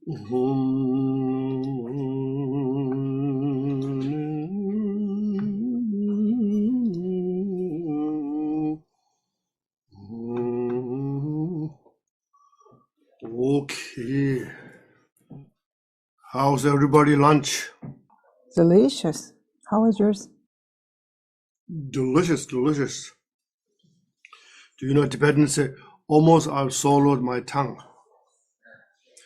Okay. How's everybody lunch? Delicious. How was yours? Delicious, delicious. Do you know Tibetans say, almost I've swallowed my tongue.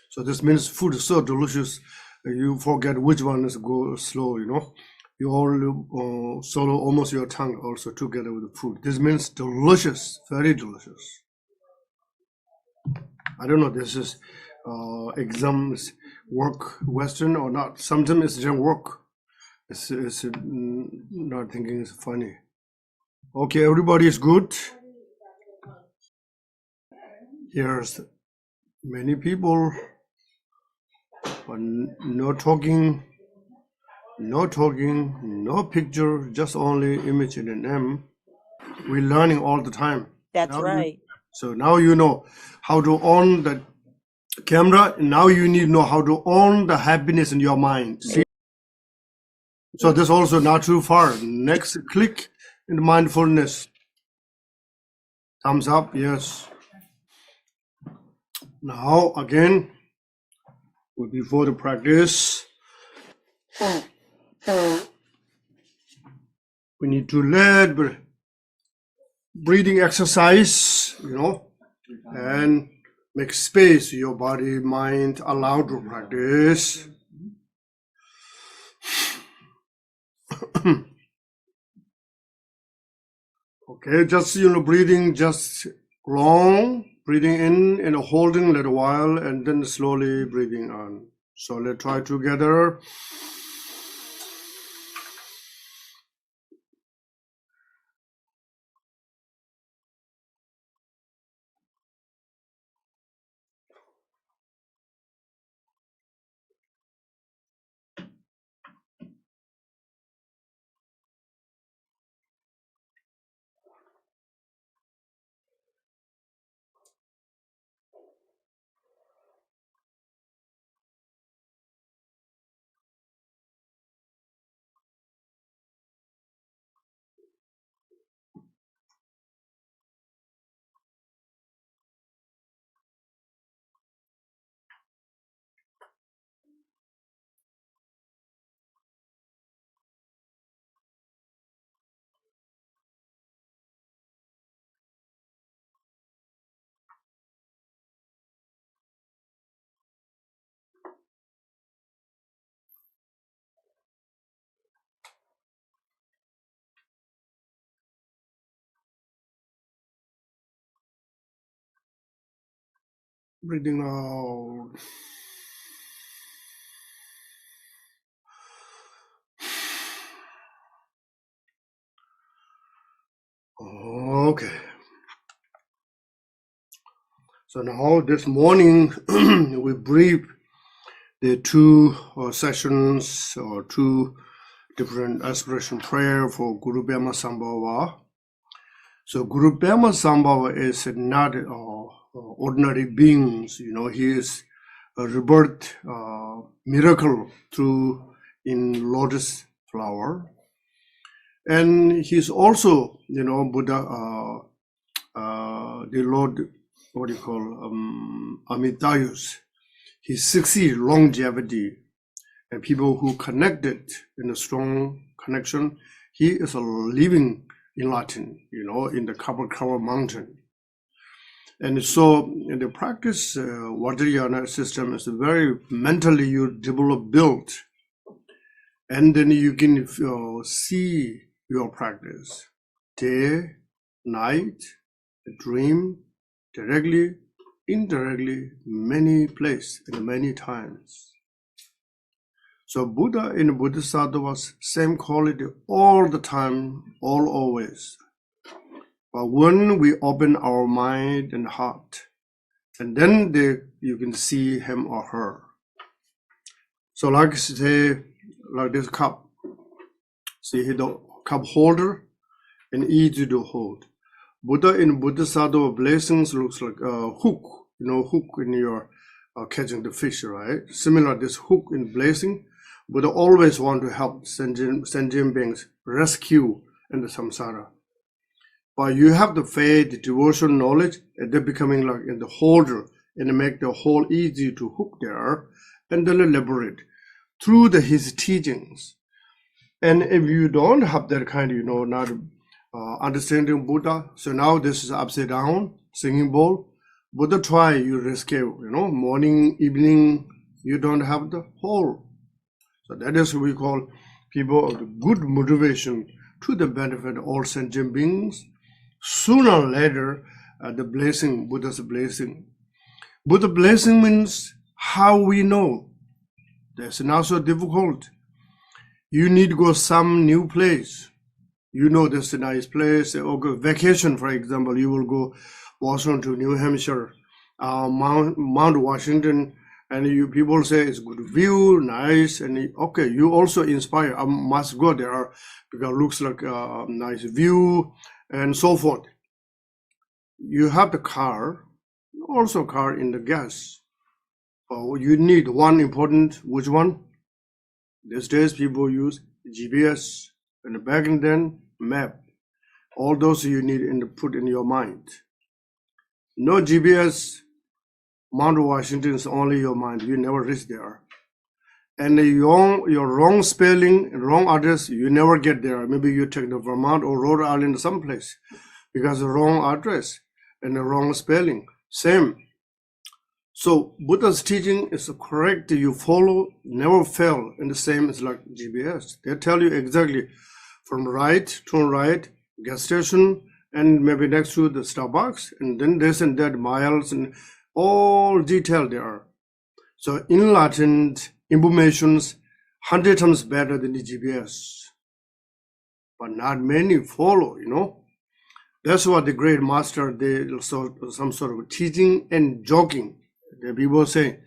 So this means food is so delicious, you forget which one is go slow, you know. You all swallow almost your tongue also together with the food. This means delicious, very delicious. I don't know, this is exams work Western or not. Sometimes it doesn't work. It's not thinking it's funny. Okay, everybody is good. Here's many people, but no talking, no picture, just only image and an M. We're learning all the time. That's right. So now you know how to on the camera. Now you need to know how to on the happiness in your mind. See? So this also not too far. Next, click in mindfulness. Thumbs up, yes. Now again, before the practice, we need to let breathing exercise, you know, and make space, your body, mind, allow to practice. Okay, just, you know, breathing just long, breathing in and holding a little while, and then slowly breathing on. So let's try together. Breathing out. Okay. So now this morning we brief the two sessions or two different aspiration prayer for Guru Pema Sambhava. So Guru Pema Sambhava is not ordinary beings, you know, he is a rebirth miracle through in lotus flower. And he's also, you know, Buddha, the Lord, what do you call, Amitayus. He succeeds longevity, and people who connected in a strong connection, he is a living in Latin, you know, in the Kapakara mountain. And so in the practice, Vajrayana system is very mentally you develop, built, and then you can see your practice day, night, dream, directly, indirectly, many places and many times. So Buddha in Bodhisattva was same quality all the time, all always. But when we open our mind and heart, and then you can see him or her. So like say, like this cup, see the cup holder and easy to hold. Buddha in Bodhisattva blessings looks like a hook, you know, hook in your catching the fish, right? Similar, this hook in blessing, Buddha always want to help sentient beings rescue in the samsara. But you have the faith, devotion, knowledge, and they're becoming like in the holder and make the hole easy to hook there and then liberate through his teachings. And if you don't have that kind, not understanding Buddha, so now this is upside down, singing bowl, Buddha try, you rescue, morning, evening, you don't have the whole. So that is what we call people of the good motivation to the benefit of all sentient beings. Sooner or later, the blessing, Buddha's blessing. Buddha blessing means how we know. That's not so difficult. You need to go some new place. This is a nice place. Okay, vacation, for example, you will go Boston to New Hampshire, Mount Washington, and people say it's good view, nice, and okay, you also inspire. I must go there because it looks like a nice view and so forth. You have the car, also car in the gas. You need one important, which one? These days people use GPS and back then map. All those you need put in your mind. No GPS, Mount Washington is only your mind. You never reach there. And your wrong spelling, wrong address, you never get there. Maybe you take the Vermont or Rhode Island someplace because the wrong address and the wrong spelling, same. So Buddha's teaching is correct. You follow, never fail. And the same is like GPS. They tell you exactly from right, turn right, gas station, and maybe next to the Starbucks, and then this and that miles and all detail there. So enlightened information's 100 times better than the GPS. But not many follow, That's what the great master, they also some sort of teaching and joking. The people say,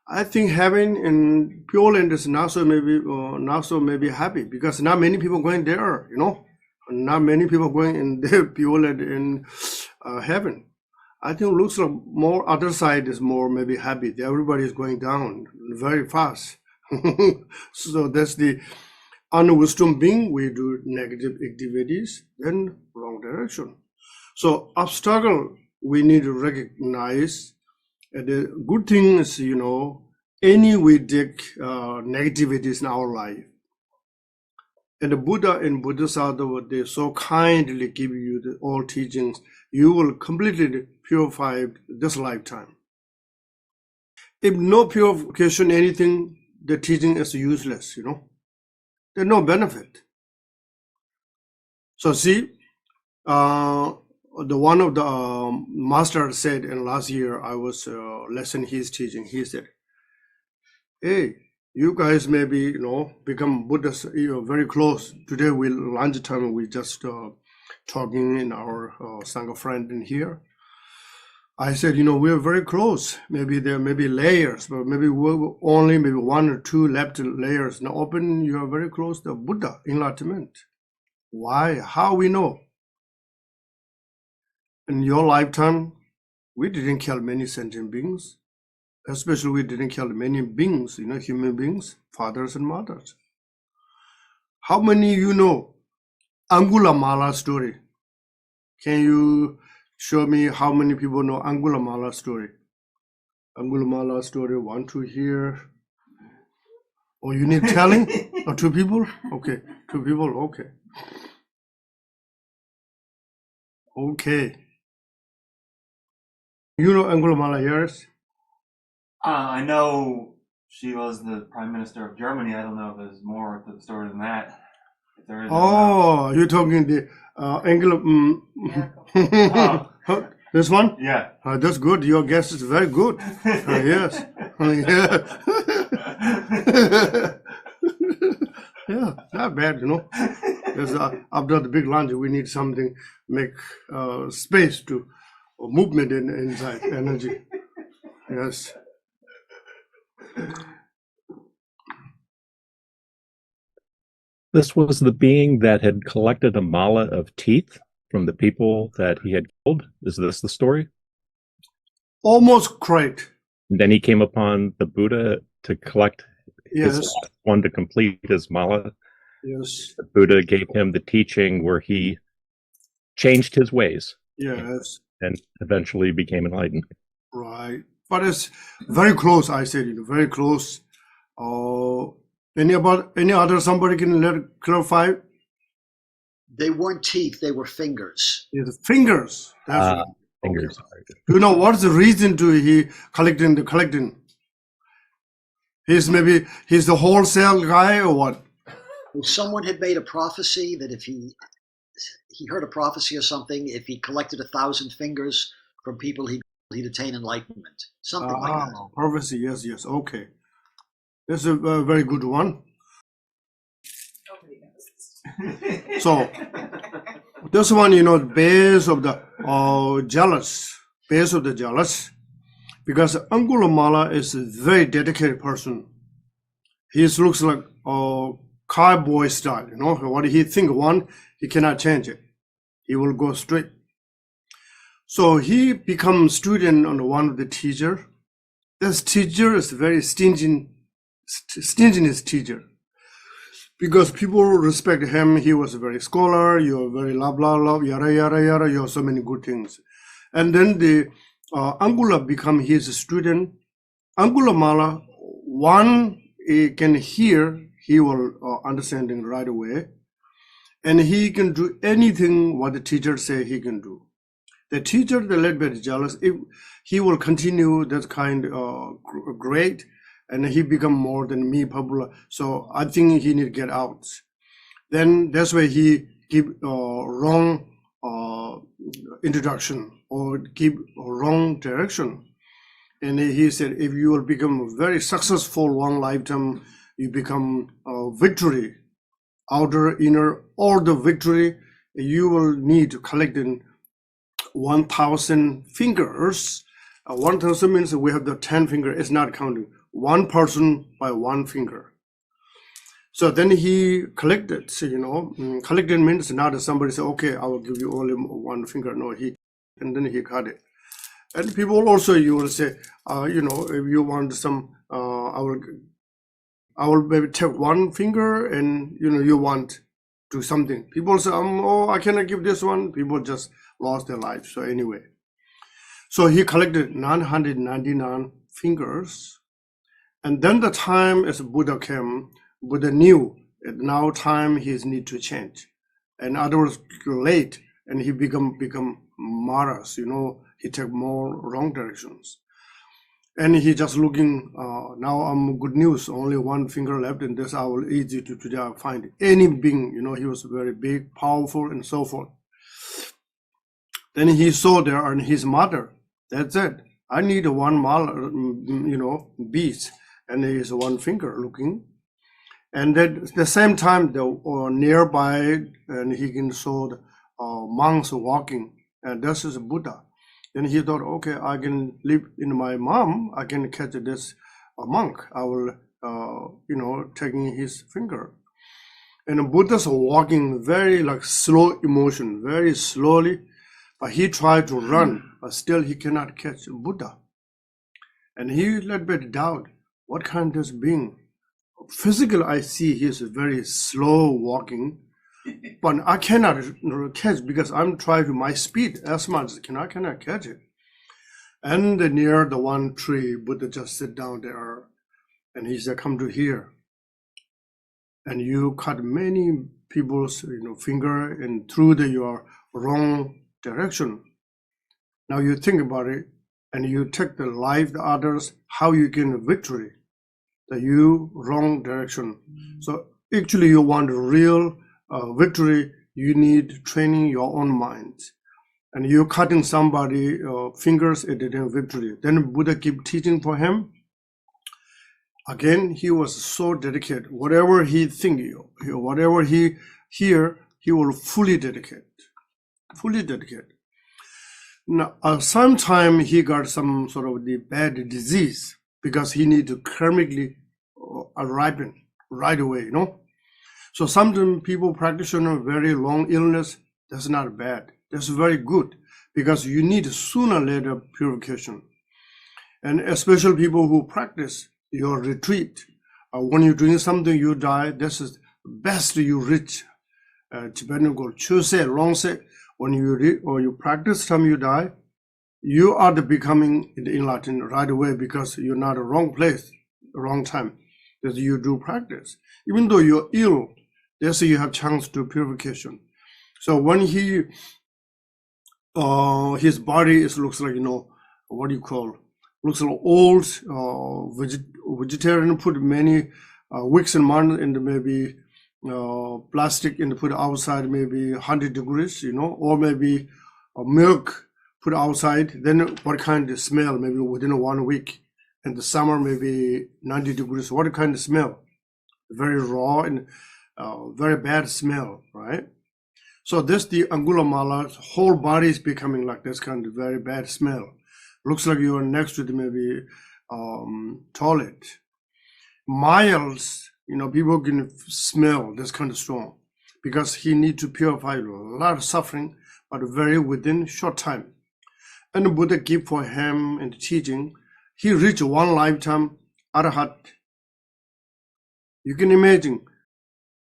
I think heaven and Pure Land is not so maybe happy because not many people going there, Not many people going in the Pure Land in heaven. I think it looks like more other side is more maybe happy. Everybody is going down very fast. So that's the unwisdom being. We do negative activities, then wrong direction. So obstacle we need to recognize. The good thing is, any Vedic negativities in our life. And the Buddha and Bodhisattva, they so kindly give you all teachings. You will completely purify this lifetime. If no purification, anything, the teaching is useless, There's no benefit. So see, one of the master said in last year, I was listening his teaching. He said, hey, you guys maybe, become Buddhists, very close. Today lunchtime, we just talking in our Sangha friend in here. I said, we're very close. Maybe there may be layers, but maybe we're only maybe one or two left layers. Now open, you are very close to Buddha, enlightenment. Why? How we know? In your lifetime, we didn't kill many sentient beings. Especially we didn't kill many beings, human beings, fathers and mothers. How many Angulamala story? Can you show me how many people know Angulamala story? Angulamala story, 1, 2 here. Oh, you need telling? Or 2 people? Okay, 2 people, okay. Okay. You know Angulamala, yes? I know she was the Prime Minister of Germany. I don't know if there's more to the story than that. If there is, oh, you're talking the Angela. Oh. This one? Yeah. That's good. Your guess is very good. Yes. Yeah. Yeah, not bad, Because after the big lunch, we need something, make space to movement inside, energy. Yes. This was the being that had collected a mala of teeth from the people that he had killed. Is this the story? Almost correct. And then he came upon the Buddha to collect his Yes, last one to complete his mala. yes, The Buddha gave him the teaching where he changed his ways yes, and eventually became enlightened. right. But it's very close, I said, very close. Any other somebody can clarify? They weren't teeth, they were fingers. His fingers. That's right. Fingers. Do you know what's the reason to he collecting? He's the wholesale guy or what? Well, someone had made a prophecy that if he heard a prophecy or something, if he collected 1,000 fingers from people, he'd attain enlightenment. Something like that. Prophecy, yes, okay. That's a very good one. So this one, base of the jealous, because Angulimala is a very dedicated person. He looks like a cowboy style, what he think one, he cannot change it. He will go straight. So he becomes student on one of the teacher. This teacher is very stinginess teacher. Because people respect him, he was a very scholar, you're very blah, blah, blah, yada, yada, yada, you have so many good things. And then the Angula become his student. Angulimala, one can hear, he will understanding right away. And he can do anything what the teacher say he can do. The teacher, the little bit jealous, he will continue that kind of great. And he become more than me popular. So I think he need to get out. Then that's why he give wrong introduction or give wrong direction. And he said, if you will become very successful one lifetime, you become victory, outer, inner, all the victory, you will need to collect in 1,000 fingers. 1,000 means we have the 10 finger, it's not counting. One person by one finger. So then he collected, collected means not somebody say, okay, I will give you only one finger. No, and then he cut it. And people also, you will say, if you want some, I will maybe take one finger and, you want to something. People say, I cannot give this one. People just lost their life. So anyway, so he collected 999 fingers. And then the time as Buddha came, Buddha knew that now time he need to change. And others late, and he become Maras, he take more wrong directions. And he just looking, now I'm good news, only one finger left, and this I will easy to find any being, he was very big, powerful, and so forth. Then he saw there and his mother, that's it. I need one beast. And he is one finger looking. And at the same time, nearby, and he can saw the monks walking, and this is Buddha. Then he thought, okay, I can live in my mom, I can catch this monk. I will, taking his finger. And Buddha's walking very slow emotion, very slowly, but he tried to run, but still he cannot catch Buddha. And he a little bit doubt. What kind of this being? Physically, I see he's very slow walking, but I cannot catch because I'm trying to my speed as much as I cannot catch it. And near the one tree, Buddha just sit down there, and he said, "Come to here." And you cut many people's finger and through your wrong direction. Now you think about it, and you take the life of others, how you gain victory. The wrong direction. So actually you want real victory, you need training your own mind. And you cutting somebody fingers, it didn't victory. Then Buddha keep teaching for him. Again, he was so dedicated. Whatever he think, whatever he hear, he will fully dedicate. Fully dedicate. Now, sometime he got some sort of the bad disease, because he need to karmically ripen right away, So sometimes people practitioner very long illness, that's not bad. That's very good, because you need sooner or later purification. And especially people who practice your retreat. When you're doing something, you die, this is best you reach. Tibetan called Chuse, Longse. When you practice time you die, you are the becoming in Latin right away because you're not a wrong place, wrong time. Because you do practice. Even though you're ill, there's you have chance to purification. So when he his body is looks like, what do you call, looks like old vegetarian, put many weeks and months in the maybe plastic and put outside maybe 100 degrees, or maybe milk put outside, then what kind of smell maybe within 1 week. In the summer maybe 90 degrees, what kind of smell? Very raw and very bad smell, right? So this the Angulamala's whole body is becoming like this kind of very bad smell. Looks like you are next to the maybe toilet. Miles, people can smell this kind of strong because he need to purify a lot of suffering, but very within short time. And the Buddha give for him and teaching, he reached one lifetime Arahat. You can imagine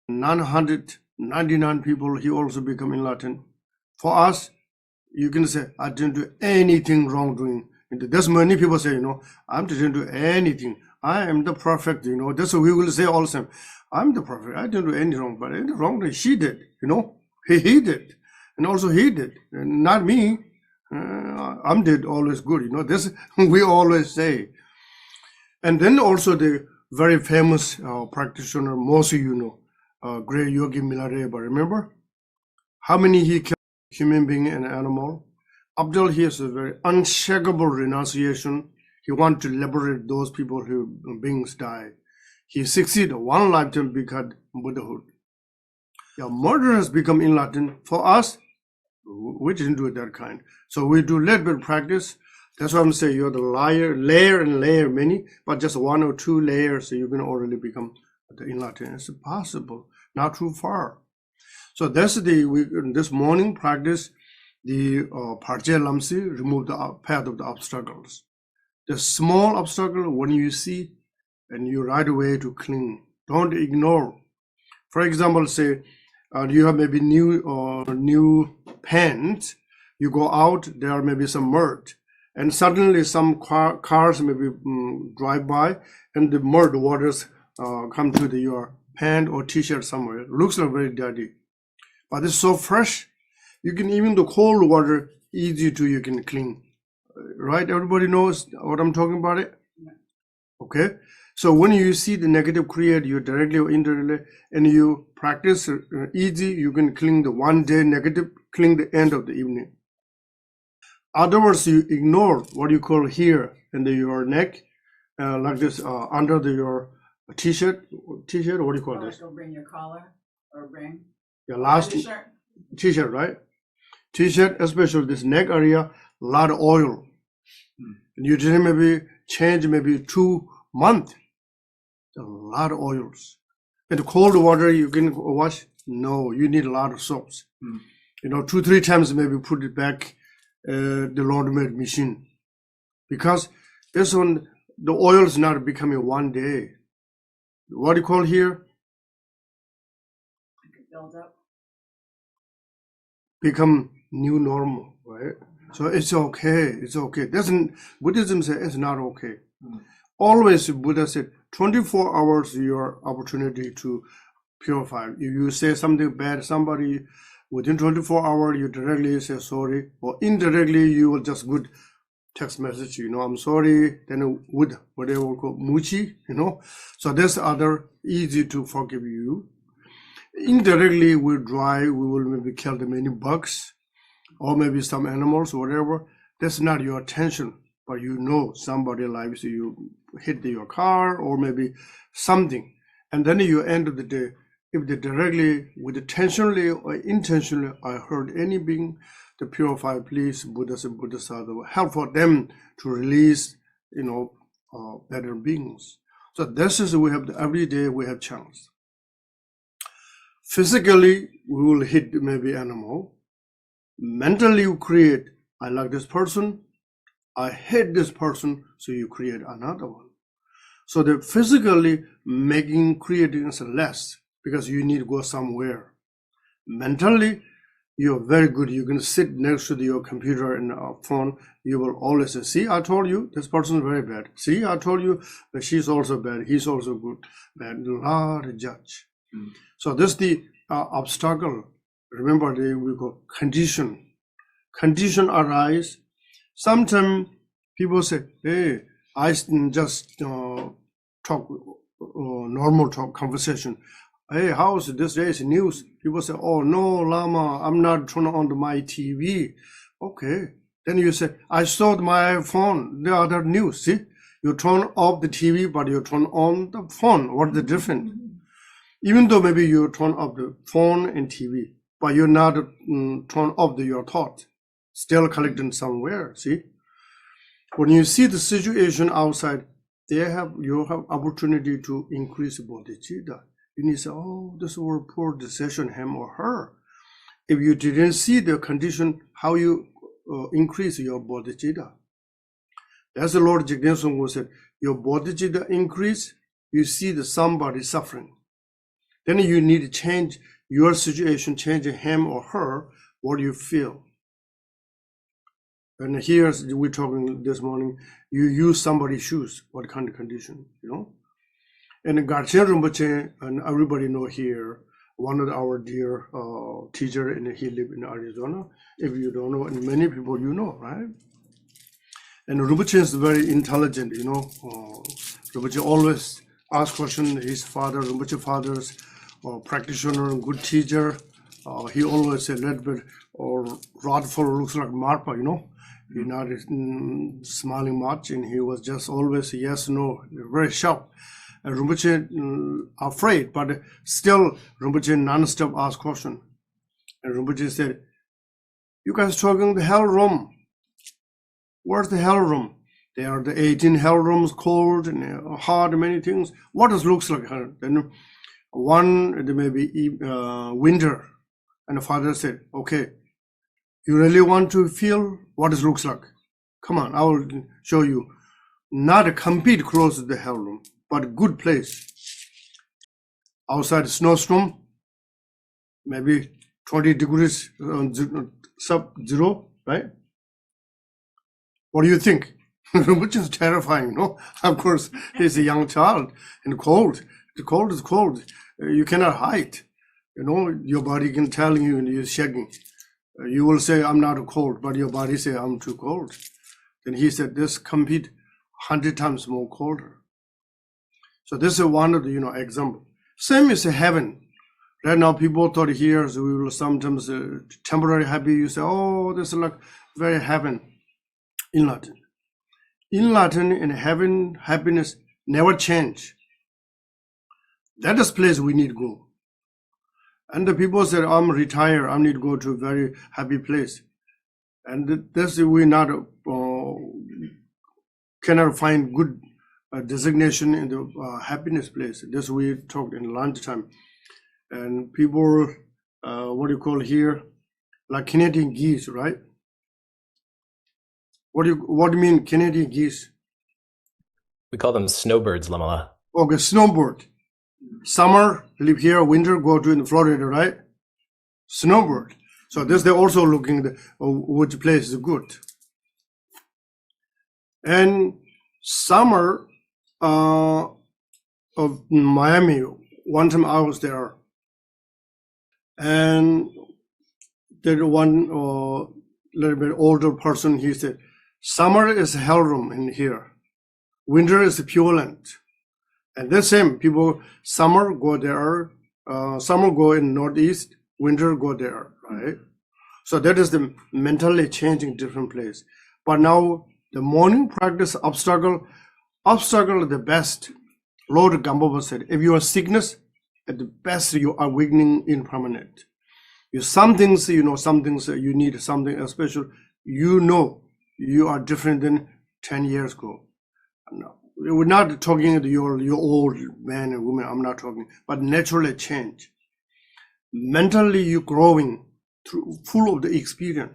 999 people, he also become enlightened. For us, you can say, I didn't do anything wrong doing. And there's many people say, I didn't do anything. I am the perfect, that's what we will say all the time. I'm the perfect. I didn't do anything wrong, but any wrong thing she did, he did. And also he did, and not me. I'm did always good, this we always say. And then also the very famous practitioner, most of great Yogi Milarepa, remember? How many he killed human being and animal? Abdul, he has a very unshakable renunciation. He want to liberate those people who beings die. He succeeded one lifetime become Buddhahood. Yeah, murderers become enlightened. For us, we didn't do that kind. So we do little bit of practice. That's why I'm saying you're the layer and layer many, but just 1 or 2 layers, so you can already become the enlightened. It's possible, not too far. So that's this morning practice, the Parche Lamsi, remove the path of the obstacles. The small obstacle, when you see, and you right away to cling. Don't ignore. For example, say you have maybe new pants. You go out, there may be some mud, and suddenly some cars maybe drive by, and the mud waters come to your pant or t-shirt somewhere. It looks like very dirty, but it's so fresh. You can even the cold water easy to you can clean, right? Everybody knows what I'm talking about it. Okay, so when you see the negative create, you directly or indirectly, and you practice easy, you can clean the one day negative, clean the end of the evening. Otherwise, you ignore what you call here in your neck, like this under your t-shirt. What do you call this? Don't bring your collar or bring Your last shirt. t-shirt, right? T-shirt, especially this neck area, a lot of oil. And you didn't maybe change maybe 2 months. A lot of oils. And the cold water you can wash. No, you need a lot of soaps. 2-3 times maybe put it back the laundromat machine, because this one the oil is not becoming one day. What do you call here? Build up. Become new normal, right? So it's okay. It's okay. Buddhism says it's not okay. Always Buddha said 24 hours your opportunity to purify. If you say something bad, somebody within 24 hours, you directly say sorry, or indirectly you will just good text message, I'm sorry, then would whatever we call muchi, So there's other easy to forgive you. Indirectly we will maybe kill the many bugs, or maybe some animals, or whatever. That's not your attention, but somebody likes you hit your car, or maybe something. And then you end of the day, if they directly, with intentionally or intentionally, I hurt any being, to purify, please, Buddhas and Bodhisattvas, help for them to release, better beings. So this is we have every day we have chance. Physically, we will hit maybe animal. Mentally, you create. I like this person. I hate this person, so you create another one. So the physically creating is less because you need to go somewhere. Mentally, you're very good. You can sit next to your computer and phone. You will always say, see, I told you this person is very bad. See, I told you that she's also bad. He's also good. Bad. Not a judge. So this is the obstacle. Remember, we call condition. Condition arise. Sometimes people say, hey, I just talk normal talk conversation. Hey, how's this day's news? People say, oh no, Lama, I'm not turning on my TV. Okay. Then you say, I saw my phone, the other news. See, you turn off the TV, but you turn on the phone. What's the difference? Even though maybe you turn off the phone and TV, but you're not turn off your thought, still collecting somewhere. See, when you see the situation outside, you have opportunity to increase bodhicitta. You need to say, oh, this was a poor decision, him or her. If you didn't see the condition, how you increase your bodhicitta? As the Lord Jigten Songpo said, your bodhicitta increase, you see somebody suffering. Then you need to change your situation, change him or her, what you feel. And here we're talking this morning, you use somebody's shoes, what kind of condition, you know? And Garchen Rinpoche, and everybody know here, one of our dear teacher, and he lived in Arizona. If you don't know, and many people you know, right? And Rinpoche is very intelligent, you know. Rinpoche always asks questions. His father, Rinpoche father's practitioner and good teacher. He always said, "Let bit or Rodful looks like Marpa," you know. He's not smiling much, and he was just always yes, no, very sharp. And Rinpoche afraid, but still Rinpoche non-stop asked question. And Rinpoche said, "You guys talking the hell room? Where's the hell room? There are the 18 hell rooms, cold and hard, many things. What does looks like her?" Then one, there may be winter. And the father said, "Okay, you really want to feel what it looks like? Come on, I will show you. Not a complete close to the hell room, but a good place. Outside snowstorm, maybe 20 degrees sub-zero, right? What do you think?" Which is terrifying, no? Of course, he's a young child and cold. The cold is cold. You cannot hide. You know, your body can tell you and you're shaking. You will say, "I'm not cold," but your body say, "I'm too cold." Then he said, "This compete 100 times more colder." So this is one of the, example. Same as heaven. Right now, people thought here, so we will sometimes temporarily happy. You say, "Oh, this is like very heaven." In Latin. In Latin, in heaven, happiness never change. That is place we need to go. And the people said, "I'm retired, I need to go to a very happy place." And this we not cannot find good designation in the happiness place. This we talked in lunchtime. And people, what do you call here, like Canadian geese, right? What do you mean Canadian geese? We call them snowbirds, Lama. Okay, snowbird. Summer live here, winter go to in Florida, right? Snowbird. So this they're also looking which place is good. And summer of Miami, one time I was there, and there one little bit older person, he said, "Summer is hell room in here. Winter is Pure Land." And the same people, summer go there, summer go in Northeast, winter go there, right? So that is the mentally changing different place. But now the morning practice obstacle is the best. Lord Gambaba said, if you are sickness, at the best you are awakening impermanent. Some things you need something special. You are different than 10 years ago. No. We're not talking to your old man and woman, I'm not talking, but naturally change. Mentally you're growing through full of the experience.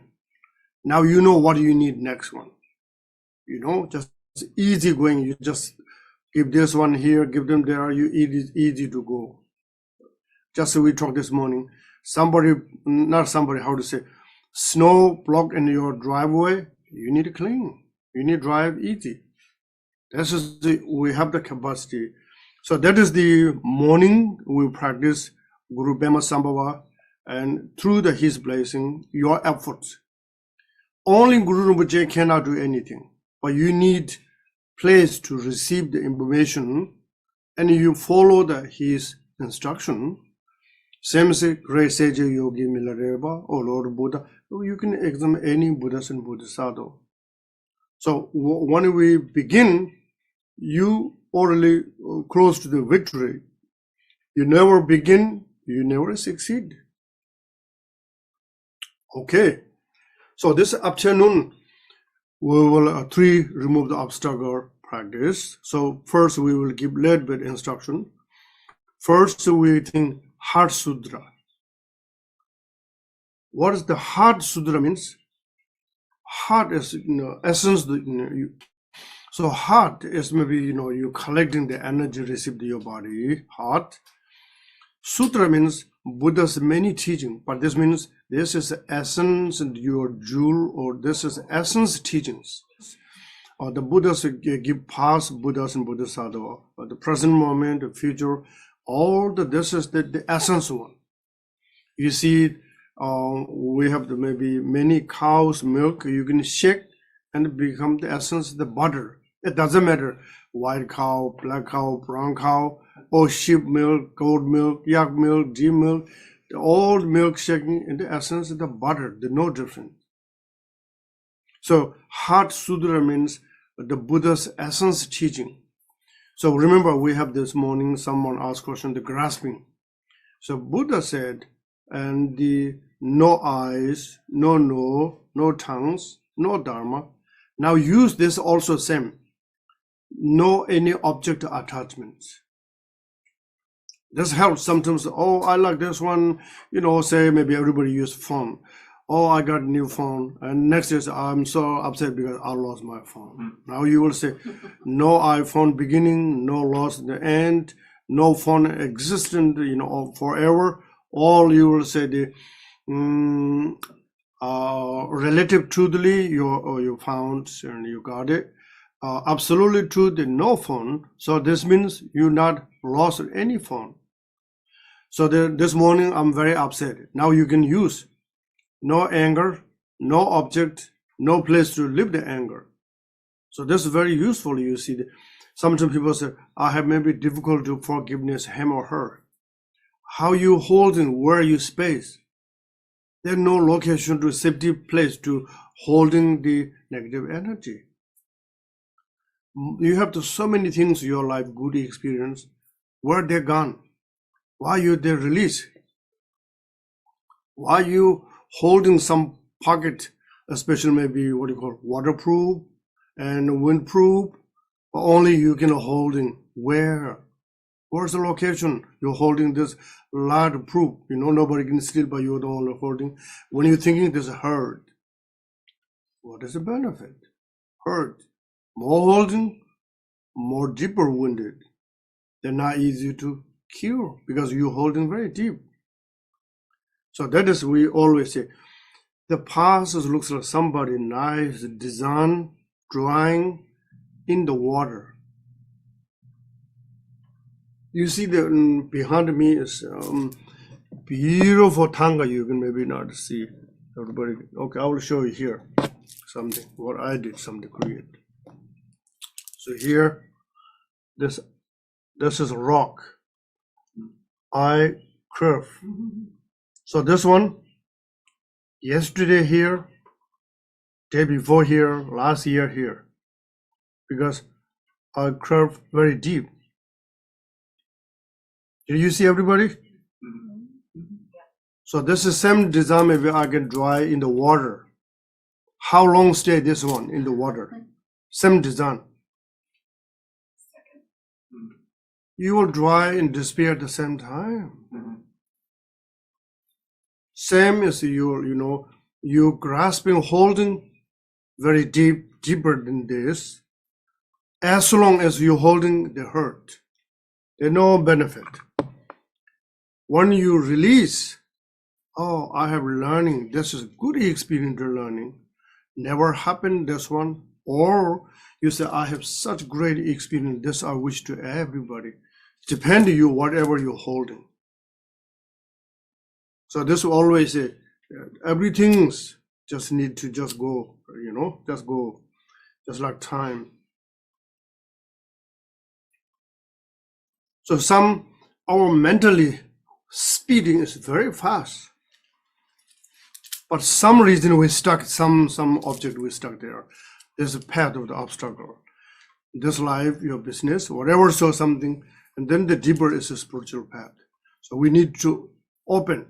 Now you know what you need next one. just easy going. You just give this one here, give them there, easy to go. Just we talked this morning, how to say, snow blocked in your driveway, you need to clean. You need to drive easy. We have the capacity. So that is the morning we practice Guru Bema Sambhava, and through his blessing, your efforts. Only Guru Rinpoche cannot do anything, but you need place to receive the information, and you follow his instruction. Same as Great Sage Yogi Milarepa or Lord Buddha. You can examine any Buddhist and Bodhisattva. So when we begin, you already close to the victory. You never begin, you never succeed. Okay, so this afternoon we will remove the obstacle practice. So first we will give little bit instruction. First we think Heart Sutra. What is the Heart Sutra means? Heart is essence. So heart is maybe you collecting the energy received in your body. Heart. Sutra means Buddha's many teaching, but this means this is essence and your jewel, or this is essence teachings. Or the Buddhas give past Buddhas and Bodhisattva, the present moment, the future. All this is the essence one. You see, we have maybe many cows' milk. You can shake and become the essence, the butter. It doesn't matter, white cow, black cow, brown cow, or sheep milk, goat milk, yak milk, deer milk. All milk shaking in the essence of the butter. They're no different. So Heart Sutra means the Buddha's essence teaching. So remember, we have this morning, someone asked question, the grasping. So Buddha said, and the no eyes, no tongues, no dharma. Now use this also same. No any object attachments. This helps sometimes. Oh, I like this one. Say maybe everybody use phone. Oh, I got a new phone, and next is I'm so upset because I lost my phone. Now you will say, no iPhone beginning, no loss in the end, no phone existent, forever. All you will say the relative truthfully you found and you got it. Absolutely true, the no phone. So this means you not lost any phone. So this morning I'm very upset. Now you can use no anger, no object, no place to live the anger. So this is very useful. You see, sometimes people say, I have maybe difficult to forgiveness him or her. How you holding, where you space? There's no location to safety place to holding the negative energy. You have so many things in your life, good experience, where they're gone. Why they release? Why you holding some pocket, especially maybe what you call waterproof and windproof, but only you can holding where? Where's the location? You're holding this lot proof. Nobody can steal, but you're the only holding. When you're thinking this hurt, what is the benefit? Hurt. More holding, more deeper wounded. They're not easy to cure because you're holding very deep. So that is, we always say, the past looks like somebody nice design, drawing in the water. You see behind me is beautiful tanga. You can maybe not see everybody. Okay, I will show you here something, what I did, something create. So here, this is a rock. I curve. So this one, yesterday here, day before here, last year here, because I curve very deep. Did you see everybody? So this is same design. Maybe I can dry in the water. How long stay this one in the water? Same design. You will dry and disappear at the same time. Same as you grasping, holding very deep deeper than this. As long as you're holding the hurt, there's no benefit. When you release, oh, I have learning, this is good experience learning, never happened this one, or you say, I have such great experience, this I wish to everybody. Depend on you, whatever you're holding. So this will always say, everything's just need to just go, just go, just like time. So our mentally speeding is very fast, but some reason we stuck, some object we stuck there. There's a path of the obstacle. This life, your business, whatever, so something, and then the deeper is the spiritual path. So we need to open.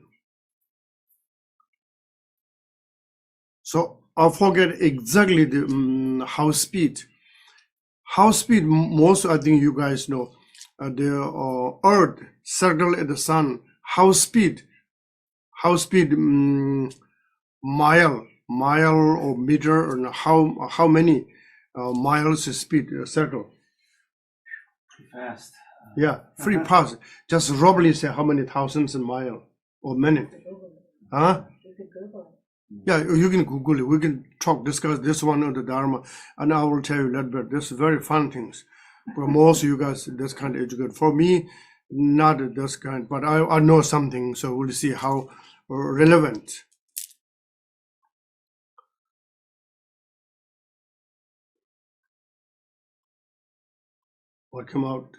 So I forget exactly the house speed. House speed, most I think you guys know. The earth circle at the sun, house speed, mile or meter, or how many miles is speed circle. Pretty fast. Yeah, free pass. Just roughly say how many thousands in mile or minute. Huh? Yeah, you can Google it. We can discuss this one on the Dharma, and I will tell you a little bit. This is very fun things. For most of you guys, this kind of educated. For me, not this kind, but I know something, so we'll see how relevant. What come out?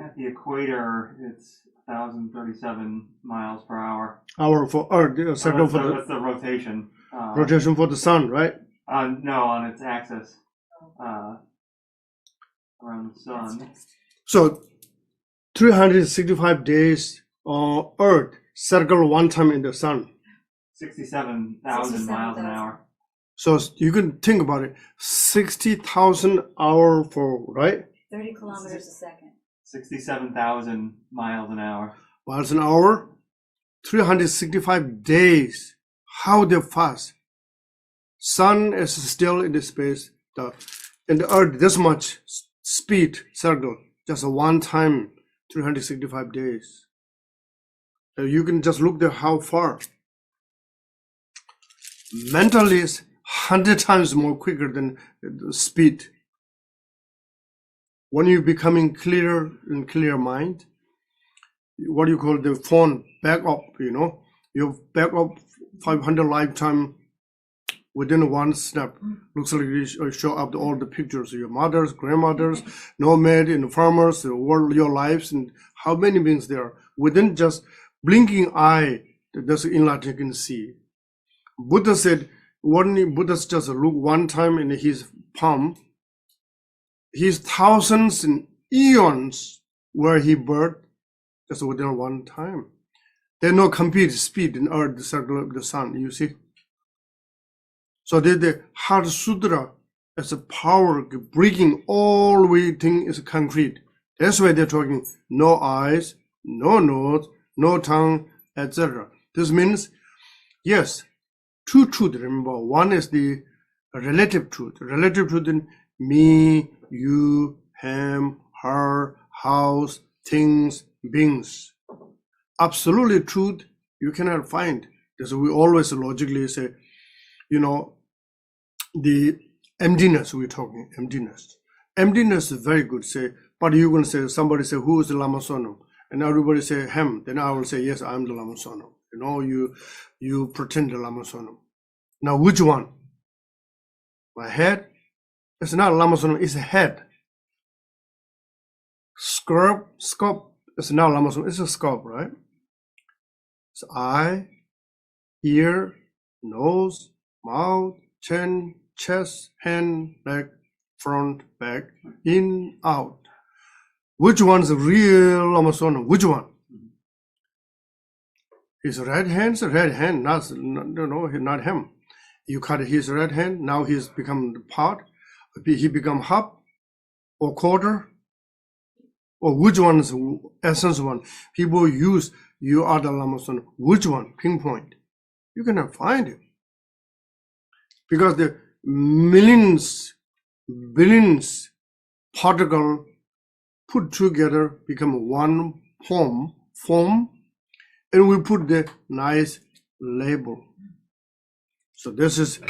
At the equator, it's 1,037 miles per hour. Hour for Earth, circle for That's the rotation. rotation for the sun, right? No, on its axis around the sun. So 365 days Earth circle one time in the sun. 67,000 miles an hour. So you can think about it. 60,000 hour for, right? 30 kilometers a second. 67,000 miles an hour. Miles an hour, 365 days. How they fast? Sun is still in the space, and the Earth this much speed circle, just a one time, 365 days. So you can just look there how far. Mentally is 100 times more quicker than the speed. When you're becoming clearer in clear mind, what you call the phone back up, you back up 500 lifetime within one snap. Looks like you show up all the pictures of your mothers, grandmothers, nomad and farmers, the world, your lives, and how many beings there are. Within just blinking eye, that's enlightened can see. Buddha said, when Buddha just look one time in his palm, his thousands and eons where he birthed just within one time. There's no complete speed in Earth, the circle of the sun, you see. So the Heart Sutra as a power breaking all we think is concrete. That's why they're talking no eyes, no nose, no tongue, etc. This means, yes, two truths, remember. One is the relative truth. Relative truth in me, you, him, her, house, things, beings. Absolutely truth you cannot find. That's why we always logically say, the emptiness we're talking, emptiness. Emptiness is very good, say, but you can say, somebody say, who is the Lama Sonam? And everybody say him, then I will say, yes, I'm the Lama Sonam. You pretend the Lama Sonam. Now, which one? My head? It's not Lama Sonam, it's a head. Scope, it's not Lama Sonam, it's a scope, right? It's eye, ear, nose, mouth, chin, chest, hand, leg, front, back, in, out. Which one's the real Lama Sonam? Which one? His right hand's a red hand, not him. You cut his right hand, now he's become the part. He become half or quarter. Or which one is essence one? People use, you are the Lama Sonam. Which one? Pinpoint. You cannot find it. Because the millions, billions particle put together become one form, and we put the nice label. So this is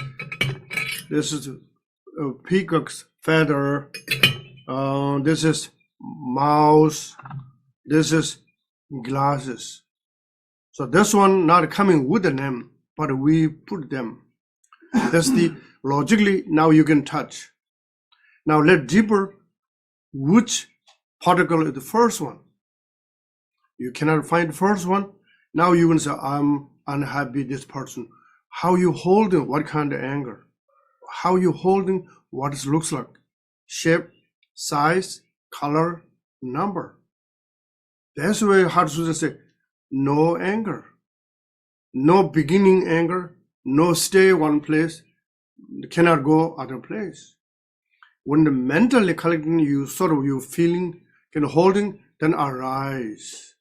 a peacock's feather. This is mouse. This is glasses. So this one not coming with the name, but we put them. That's the logically now you can touch. Now let deeper, which particle is the first one? You cannot find the first one. Now you can say, I'm unhappy, this person. How you holding, what kind of anger? How you holding, what it looks like? Shape, size, color, number. That's why Heart Sutra say, no anger. No beginning anger, no stay one place, cannot go other place. When the mentally collecting, you sort of you feeling, can holding, then arise.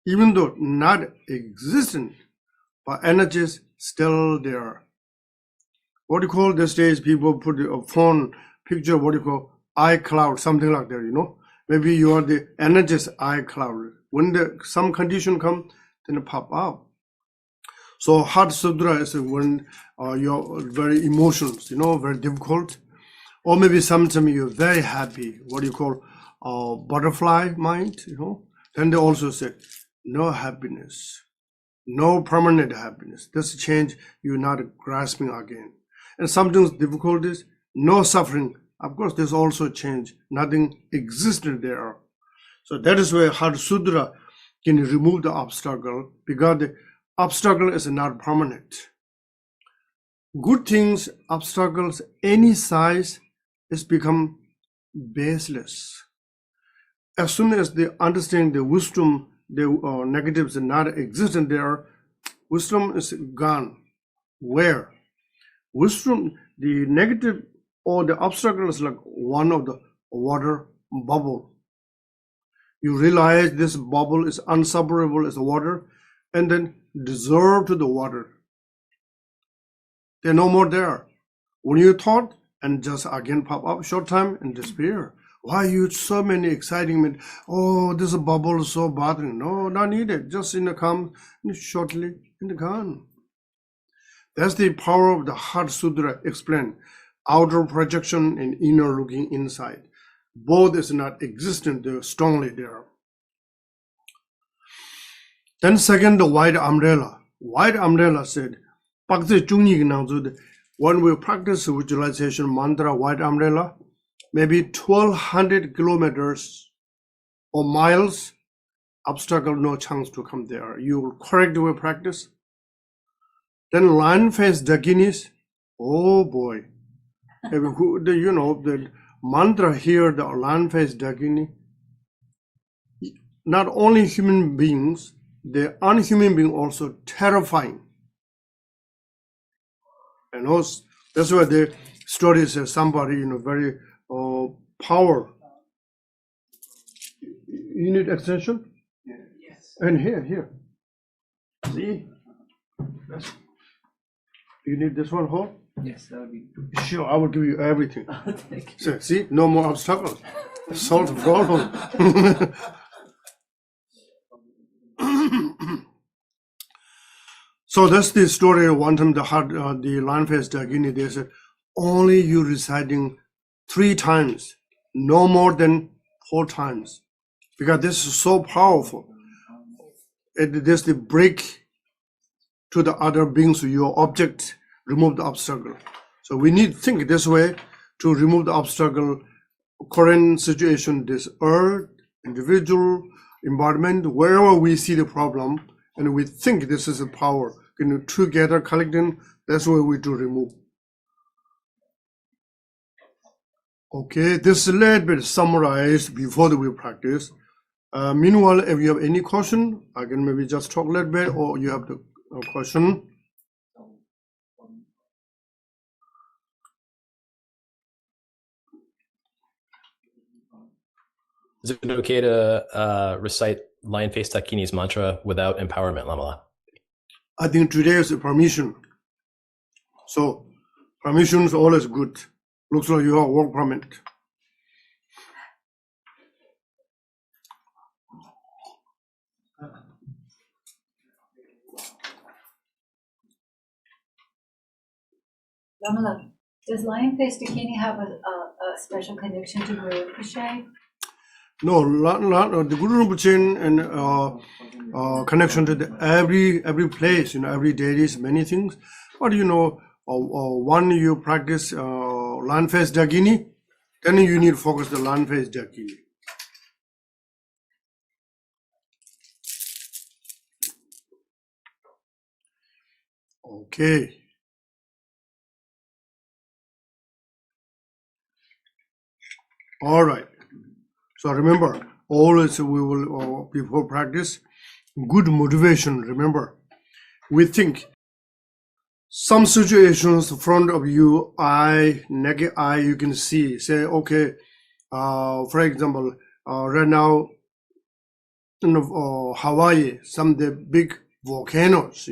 Even though not existent, but energies still there. What do you call these days? People put a phone picture, what do you call iCloud, something like that, you know? Maybe you are the energies iCloud. When some condition come, then it pop up. So Heart Sutra is when you're very emotions, you know, very difficult. Or maybe sometimes you're very happy, what do you call butterfly mind, you know? Then they also say, no happiness, no permanent happiness. This change you're not grasping again. And sometimes difficulties, no suffering. Of course, there's also change. Nothing existed there. So that is where Heart Sutra can remove the obstacle, because the obstacle is not permanent. Good things, obstacles, any size, is become baseless. As soon as they understand the wisdom, the negatives are not existent there, wisdom is gone. Where? Wisdom, the negative or the obstacle is like one of the water bubble. You realize this bubble is unsubmersible as water, and then dissolve to the water. They're no more there. When you thought, and just again pop up short time and disappear. Why you so many excitement? Oh, this bubble is so bothering. No, not needed. Just in the come shortly in the gone. That's the power of the Heart Sutra explained. Outer projection and inner looking inside. Both is not existent, they're strongly there. Then second, the white umbrella. White umbrella said, when we practice visualization mantra, white umbrella, maybe 1200 kilometers or miles, obstacle, no chance to come there. You will correct the practice. Then lion face dakinis, oh boy. You know, the mantra here, the lion face dakini, not only human beings, the unhuman being also terrifying. And also, that's why the story says somebody, you know, very power. You need extension? Yes. And here. See? That's, you need this one hole? Yes, that would be. Sure, I will give you everything. Thank you. So, see, no more obstacles. Solve the problem. So that's the story. One time the lionface Dagini, they said, only you reciting 3 times, no more than 4 times, because this is so powerful. There's the break to the other beings, your object, remove the obstacle. So we need to think this way to remove the obstacle. Current situation, this earth, individual, environment, wherever we see the problem, and we think this is a power, together collecting, that's what we do remove. Okay, this is a little bit summarized before we practice. Meanwhile, if you have any question, I can maybe just talk a little bit, or you have the question. Is it okay to recite Lion Face Dakini's mantra without empowerment, Lama? I think today is a permission. So permission is always good. Looks like you have work permit. Lama, does lion-faced Dakini have a special connection to Guru Rinpoche? No, the Guru Rinpoche and connection to every place, every deities, many things. But one you practice land-faced Dakini, then you need to focus the land-faced Dakini. Okay. All right. So remember, always we will, before practice, good motivation. Remember, we think some situations in front of you, naked eye, you can see. Say, okay, for example, right now in Hawaii, some of the big volcanoes,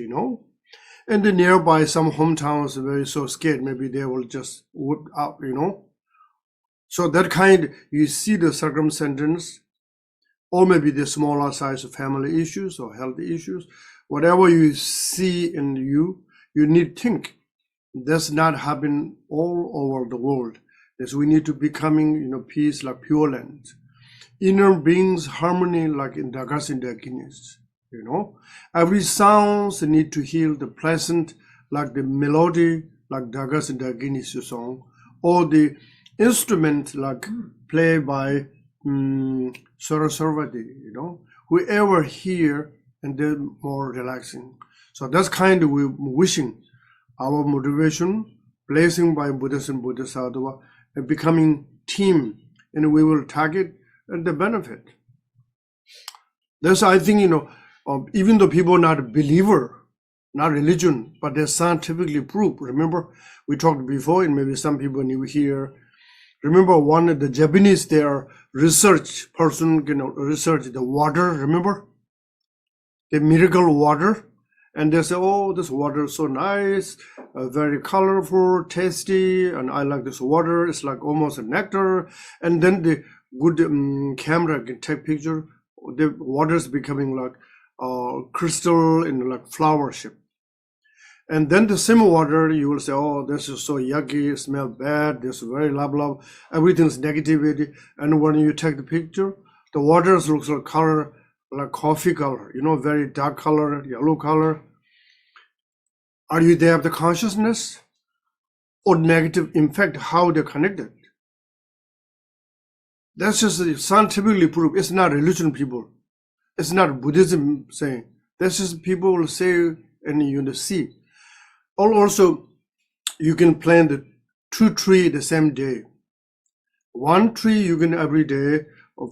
and the nearby some hometowns are very so scared. Maybe they will just whip out, So that kind, you see the circumstances, or maybe the smaller size of family issues or health issues, whatever you see in you need to think. That's not happen all over the world. That's we need to becoming, peace like Pure Land. Inner beings harmony like in Dagas in the Guinness, Every sounds need to heal the pleasant like the melody like Dagas in the Guinness song, or the instrument like played by Saraswati, whoever hear and then more relaxing. So that's kind of we wishing our motivation, blessing by Buddhist and Buddhist sadhava, and becoming team, and we will target the benefit. That's I think even though people are not a believer, not religion, but they're scientifically proved. Remember, we talked before, and maybe some people new here. Remember one of the Japanese, their research person, research the water, remember? The miracle water. And they say, oh, this water is so nice, very colorful, tasty, and I like this water. It's like almost a nectar. And then the good camera can take picture. The water is becoming like crystal in like flower shape. And then the same water, you will say, oh, this is so yucky, it smells bad, this is very love, everything's negativity. And when you take the picture, the water looks like color, like coffee color, very dark color, yellow color. Are you there of the consciousness or negative? In fact, how they're connected? That's just scientifically proved. It's not religion, people. It's not Buddhism saying. That's just people will say and you see. Also, you can plant the 2 trees the same day. One tree you can every day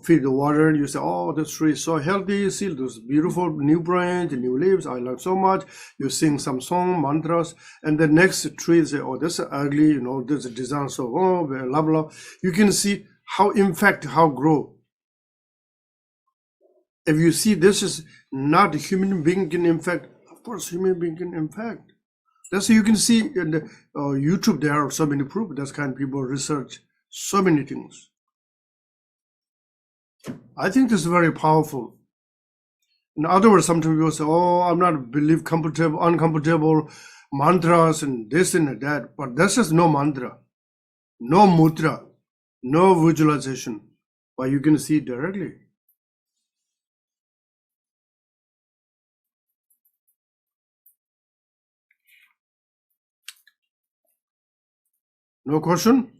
feed the water. You say, oh, this tree is so healthy. See those beautiful new branches, new leaves. I like so much. You sing some song, mantras, and the next tree say, oh, this is ugly. This is design so very love. You can see how grow. If you see this is not a human being can infect, of course human being can infect. That's you can see in the YouTube. There are so many proof. That's kind of people research so many things. I think this is very powerful. In other words, sometimes people say, "Oh, I'm not uncomfortable mantras and this and that." But this is no mantra, no mudra, no visualization, but you can see directly. No question?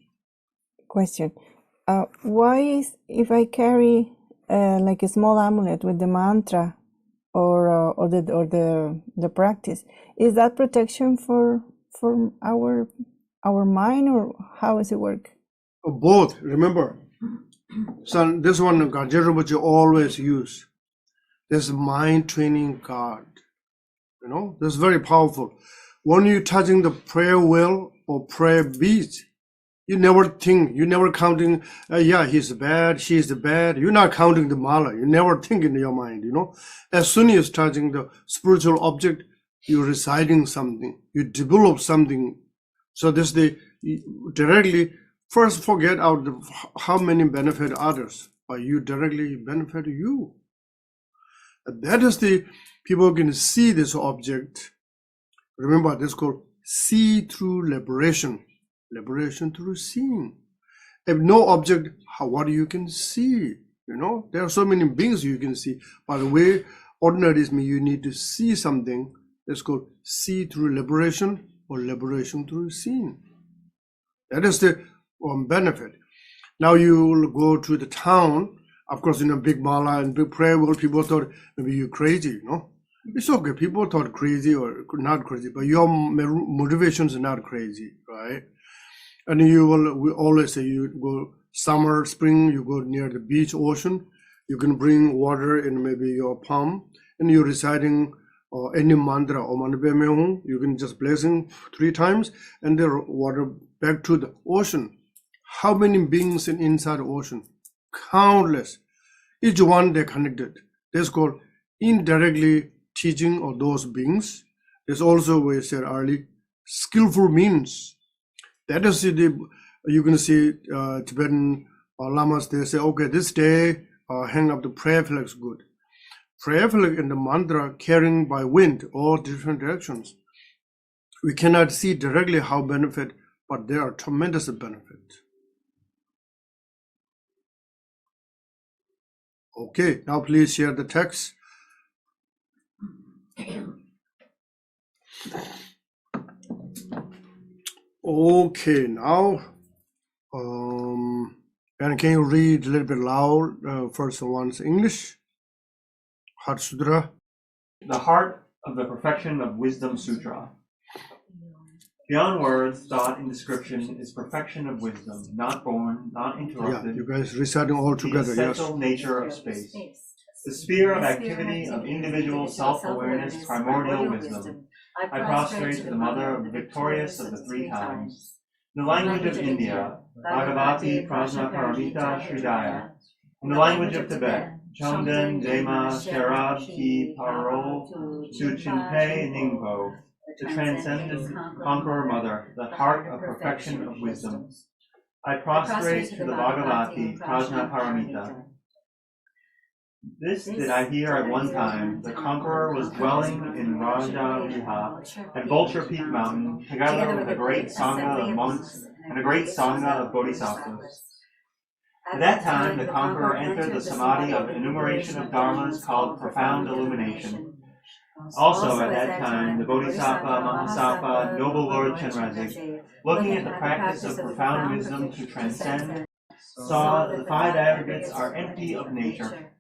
Question. Why is if I carry like a small amulet with the mantra or the practice, is that protection for our mind, or how does it work? Both. Remember, son, this one Gajah Rinpoche always use. This mind training card. This is very powerful. When you're touching the prayer wheel or prayer bead, you never think, you never counting, yeah, he's bad, she's bad. You're not counting the mala. You never think in your mind, As soon as you're touching the spiritual object, you're reciting something, you develop something. So this directly first forget out how many benefit others, but you directly benefit you. And that is people can see this object. Remember, this is called see through liberation. Liberation through seeing. If no object, what you can see? There are so many beings you can see. By the way, ordinary is you need to see something. That's called see through liberation or liberation through seeing. That is the benefit. Now you will go to the town. Of course, big mala and big prayer world, people thought maybe you're crazy, It's okay. People thought crazy or not crazy, but your motivations are not crazy, right? And we always say you go summer, spring, you go near the beach, ocean, you can bring water in maybe your palm, and you're reciting any mantra, you can just blessing 3 times, and the water back to the ocean. How many beings inside the ocean? Countless. Each one they connected. That's called indirectly teaching of those beings. There's also, we said earlier, skillful means. That is you can see Tibetan Lamas, they say, okay, this day, hang up the prayer flags good. Prayer flag and the mantra carrying by wind, all different directions. We cannot see directly how benefit, but there are tremendous benefit. Okay, now please share the text. Okay, now, and can you read a little bit loud? First one's English. Heart Sutra. The Heart of the Perfection of Wisdom Sutra. Beyond words, thought, and description is perfection of wisdom, not born, not interrupted. Yeah, you guys reciting all together, the essential nature of space. The sphere of activity of individual self-awareness, primordial wisdom. I prostrate to the mother of the victorious of the 3 times. In the language of India, Bhagavati Prajna Paramita Sridaya. In the language of Tibet, Chongden Dema Sherab Ki Paro Tu Chinpe Ningpo. The transcendent conqueror mother, the heart of perfection of wisdom. I prostrate to the Bhagavati Prajna Paramita. This did I hear at one time. The conqueror was dwelling in Raja Viha and Vulture Peak Mountain, together with a great sangha of monks and a great sangha of bodhisattvas. At that time, the conqueror entered the samadhi of enumeration of dharmas called profound illumination. Also at that time, the Bodhisattva Mahasattva, Noble Lord Chenrezig, looking at the practice of profound wisdom to transcend, saw that the 5 aggregates are empty of nature.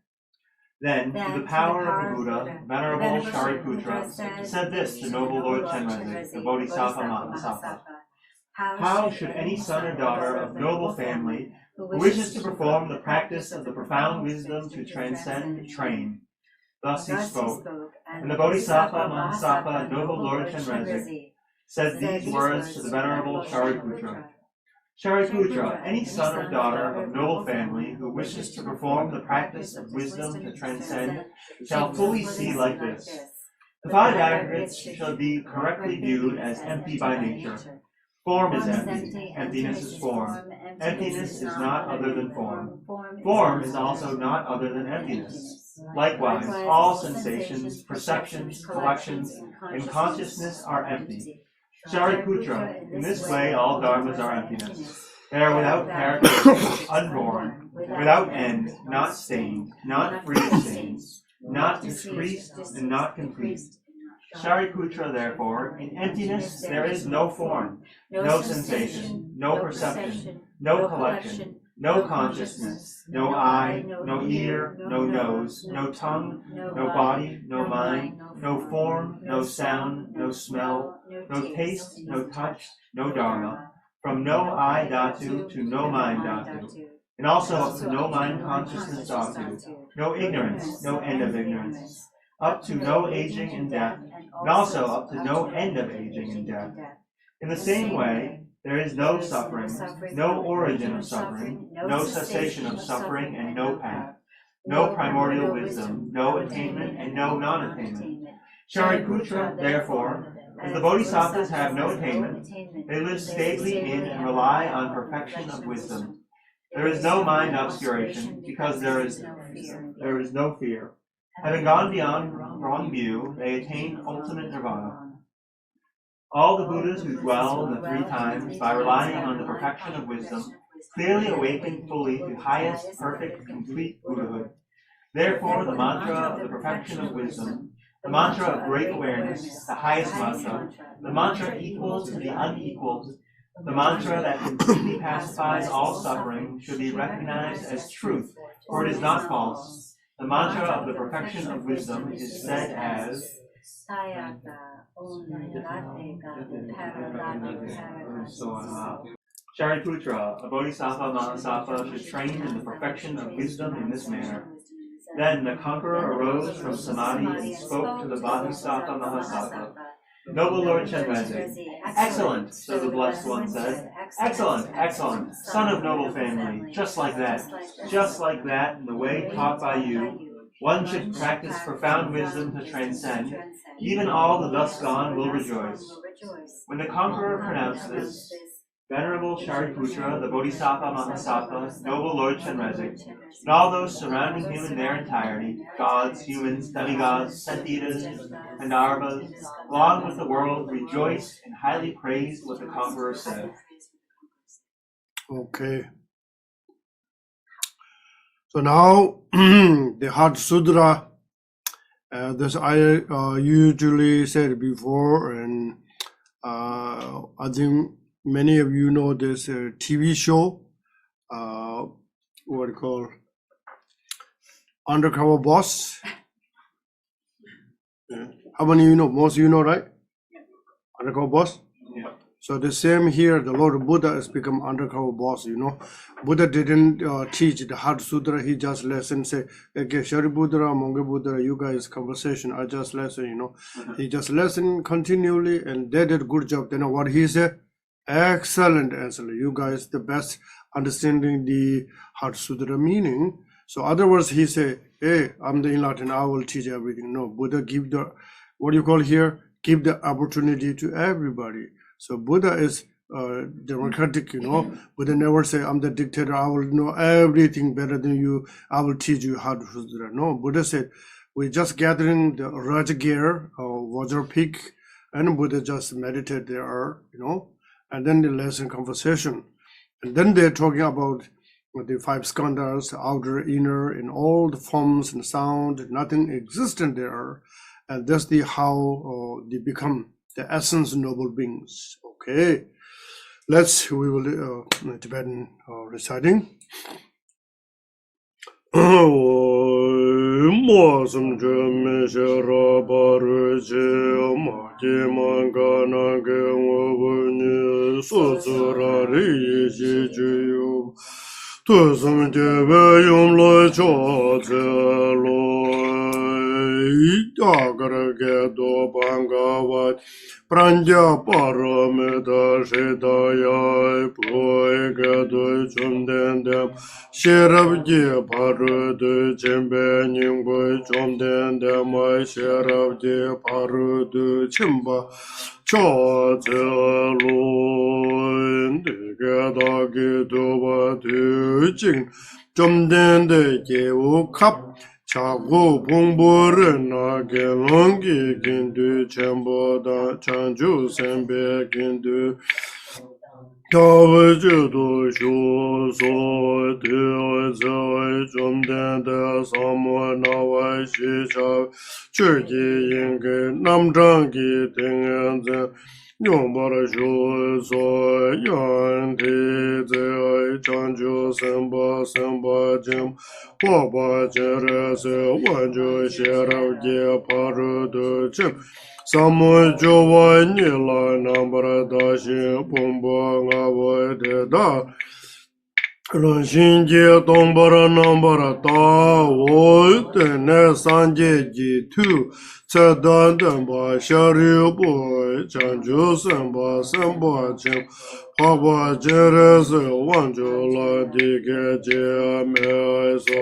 Then, through the power of the Buddha, Venerable Shariputra said this to Noble Lord Chenrezig, the Bodhisattva Mahasattva. How should any son or daughter of noble family who wishes to perform the practice of the profound wisdom to transcend train? Thus he spoke, and the Bodhisattva Mahasattva, Noble Lord Chenrezig, said these words to the Venerable Shariputra. Shariputra, any son or daughter of noble family who wishes to perform the practice of wisdom to transcend shall fully see like this. The 5 aggregates shall be correctly viewed as empty by nature. Form is empty, emptiness is form. Emptiness is not other than form. Form is also not other than emptiness. Likewise, all sensations, perceptions, collections, and consciousness are empty. Shariputra, in this way all dharmas are emptiness. They are without character, unborn, without end, not stained, not free of stains, not discreet, and not complete. Shariputra, therefore, in emptiness there is no form, no sensation, no perception, no collection, no consciousness, no eye, no ear, no nose, no tongue, no body, no mind, no form, no sound, no smell, no taste, no touch, no dharma, from no I dhatu to no mind dhatu, and also up to no mind consciousness dhatu, no ignorance, no end of ignorance, up to no aging and death, and also up to no end of aging and death. In the same way, there is no suffering, no origin of suffering, no cessation of suffering, and no path, no primordial wisdom, no attainment, and no non-attainment. Shariputra, therefore, as the bodhisattvas have no attainment, they live stably in and rely on perfection of wisdom. There is no mind obscuration, because there is no fear. Having gone beyond wrong view, they attain ultimate nirvana. All the Buddhas who dwell in the three times, by relying on the perfection of wisdom, clearly awaken fully to highest, perfect, complete Buddhahood. Therefore, the mantra of the perfection of wisdom, the mantra of great awareness, the highest mantra, the mantra equal to the unequaled, the mantra that completely pacifies all suffering should be recognized as truth, for it is not false. The mantra of the perfection of wisdom is said as Shariputra, a bodhisattva mahasattva, should train in the perfection of wisdom in this manner. Then the conqueror arose from samadhi and spoke to the bodhisattva mahasattva. Noble Lord Chenrezig, excellent, so the blessed one said. Excellent, excellent, son of noble family, just like that, in the way taught by you. One should practice profound wisdom to transcend. Even all the thus gone will rejoice. When the conqueror pronounced this, Venerable Shariputra, the Bodhisattva Mahasattva, noble Lord Chenrezig, and all those surrounding him in their entirety, gods, humans, demigods, sentitas, and dharmas, along with the world, rejoiced and highly praised what the conqueror said. Okay. So now the Heart Sutra, this I usually said before, and I think many of you know this TV show, what do you call, Undercover Boss. Yeah. How many of you know? Most of you know, right? Undercover Boss? Yeah. So the same here, the Lord Buddha has become undercover boss, you know. Buddha didn't teach the Heart Sutra, he just listened, say, okay, Shariputra, Monge Buddha, you guys conversation, I just listen, you know. He just listened continually and they did good job. Then what he said? Excellent, excellent. You guys the best understanding the Heart Sutra meaning. So other words, he said, hey, I'm the enlightened, I will teach everything. No, Buddha give the, what do you call here? Give the opportunity to everybody. So Buddha is democratic, you know. Buddha never say, I'm the dictator, I will know everything better than you, I will teach you how to Sutra. No, Buddha said, we just gathering the Rajagir, Vajra peak, and Buddha just meditate there, you know, and then the lesson conversation. And then they're talking about the five skandhas, outer, inner, in all the forms and sound, nothing existent there. And that's the how they become the essence noble beings. Okay, we will Tibetan reciting. Pranja paramita shidaya poigado chumdendam sherabji parudu chimbe nyingbo chumdendam sherabji parudu chimba chazelo indigada gidoba tujing chumdende kewu kap Chago Pumbur Nagelongi Gindu Chamboda Chanju Sembe Gindu Tavajudo Shu So Tio Jumdenda Samo Nawai Shisha Churki Yinge Namdrangi Tinganze Yombara Shu So Yanti Zai Chanju Semba Jim Papa Jerese Wanju Sherabji Parudu Chim Samu Jowa Nila Nambara Dashi Pumbo Ngavoy Da Ranshinji Tombara Nambara Ta Woy Tene Sanje Ji Tu Tsedan Demba Shari Boy Chanju Semba Chim Papa Jerese Wanju La Dike Je Meso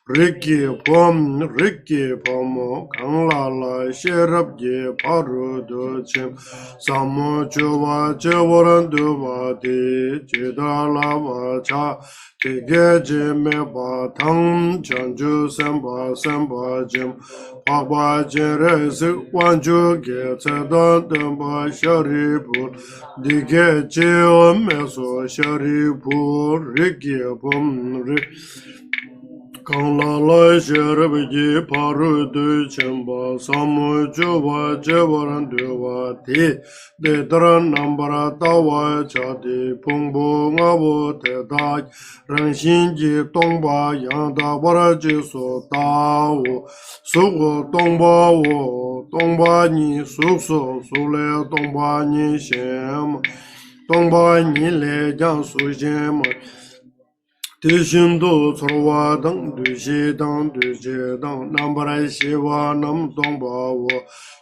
Riki Pom, Kanglala, Sherab Ye, Paru, Duchim, Samo Chuva, Chevaran Duvati, Chidala Cha, Tigeji Meba, Tang, Chanju Semba, Semba Jim, Papa Jeres, Wanju, Getsadan, Demba, Sharipu, Digeji, Meso, Sharipu, Riki Pom, Kanglala Sherabji Paru Du Chemba Samu Chuva Chevaran Duvati Dedran Nambara Tawa Chati Pungbu Ngabu Tedaj Rangshinji Tongba Yangda Waraji So Tao Sugo Tongba Wo Tongba Ni Sukso Sule Tongba Ni Shem Tongba Ni Le Jang Su Shem Tishindo Sorwa Dang Dushi Dang Dushi Dang Nambara Shiva Nam Tongba Wo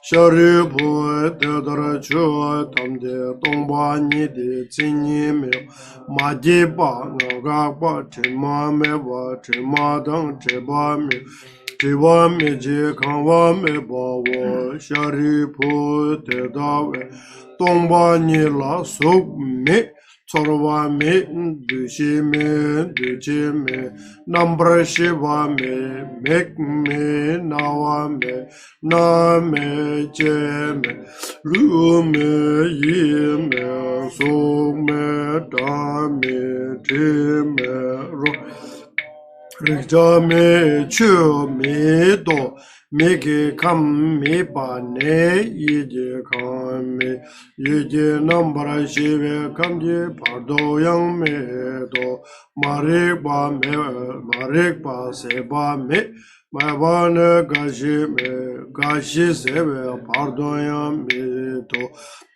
Sharipu Tedara Chua Tamde Tongba Nidi Tsini Me Majiba Nagakpa Tima Meba Tima Dang Tiba Me Tiba Me Je Kanwa Meba Wo Sharipu Tedawe Tongba Nila Suk Me Sorwa me, dushi me, duchi me, nambra shiva me, mek me, nawa me, na me, che me, ru me, yi me, so me, da me, ti me, ro. Rikja me, chu me, do, me ke kam me pa ne, ye je kam me, ye je nambara shive kam je pardo yang me do, marik pa se ba me, ma ba ne gashi seve pardo yang me do,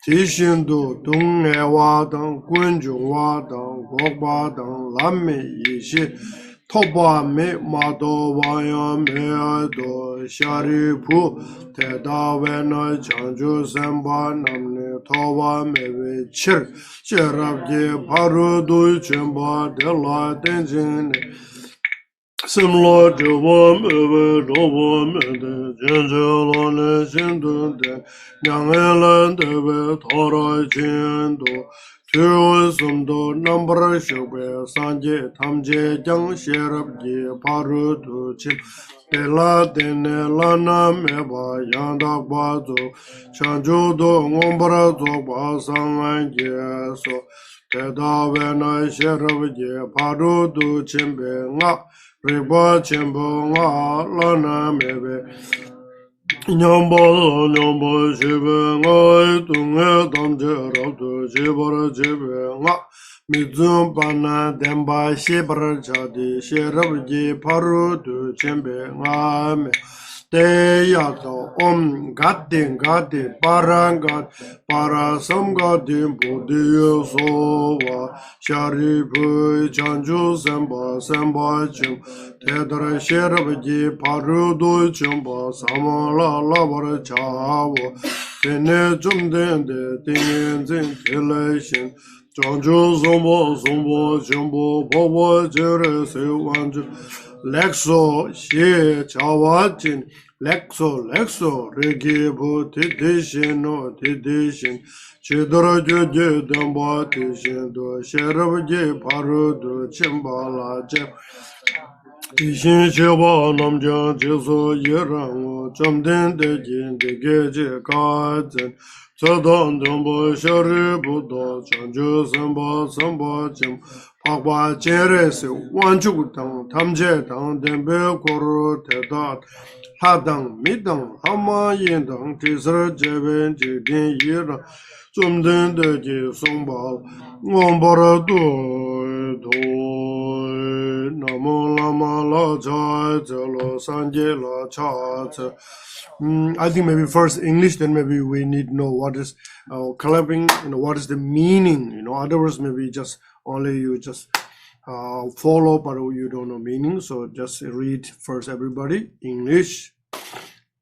tishindu dung e wa dang, kunjung wa dang, gokpa dang, lamme yishi, Toba me mado vaya me do sharipu te davena chanju semba namne toba me ve chir chirabje paru du chimba de la tenjine Simla Jiva Meve Doba Mede Jenjela Ne Shindu De Nyangelan Debe Tara Chindu Tuyo Sumdo Nambra Shubhe Sanje Tamje Jang Sherab Ji Paru Tu Chim Tela Tene Lana Meba Yandak Bazo Chanju Do Ngombra Zoba Sangan Jeso Teda Vena Sherab Ji Paru Tu Chimbe Nga Riba Chimbo Nga Lana Mebe Nyamba Shibe Nga Tunga Tamje Rabdu Shibara Shibe Nga Mizum Pana Demba Shibara Chadi Shirabji Paru Tu Chimbe Nga Me Te Yato Om Gati Parangat Parasam Gati Bodhi Sova Sharipu Chanju Semba Chim Tedra Sherabji Paru Du Chimba Samala Lavar Chavo Tene Chumdende Tingen Zin Tilation Chanju Zombo Chimbo Pova Jere Sewanju Lexo She Chawachin Lexo Regibu Tidishin Chidra Juju Damba Tishin Do Sherabji Paru Du Chimbala Jep Tishin Sheba Namjan Jiso Yerang Chamden Dejin Degeji Kazin Sadan Damba Sharibu Do Chanju Samba Chim Pagwa Cheres Wanchuk Tang Tamje Tang Dembe Koro Tedat Hadang Midang Hama Yindang Tisra Jeben Jidin Yira Sumden Deji Songbal Ngombara Namo Lama La Chai Zelo Sanje La Cha I think maybe first English, then maybe we need to know what is clapping, what is the meaning, otherwise maybe just only you just follow, but you don't know meaning. So just read first, everybody. English.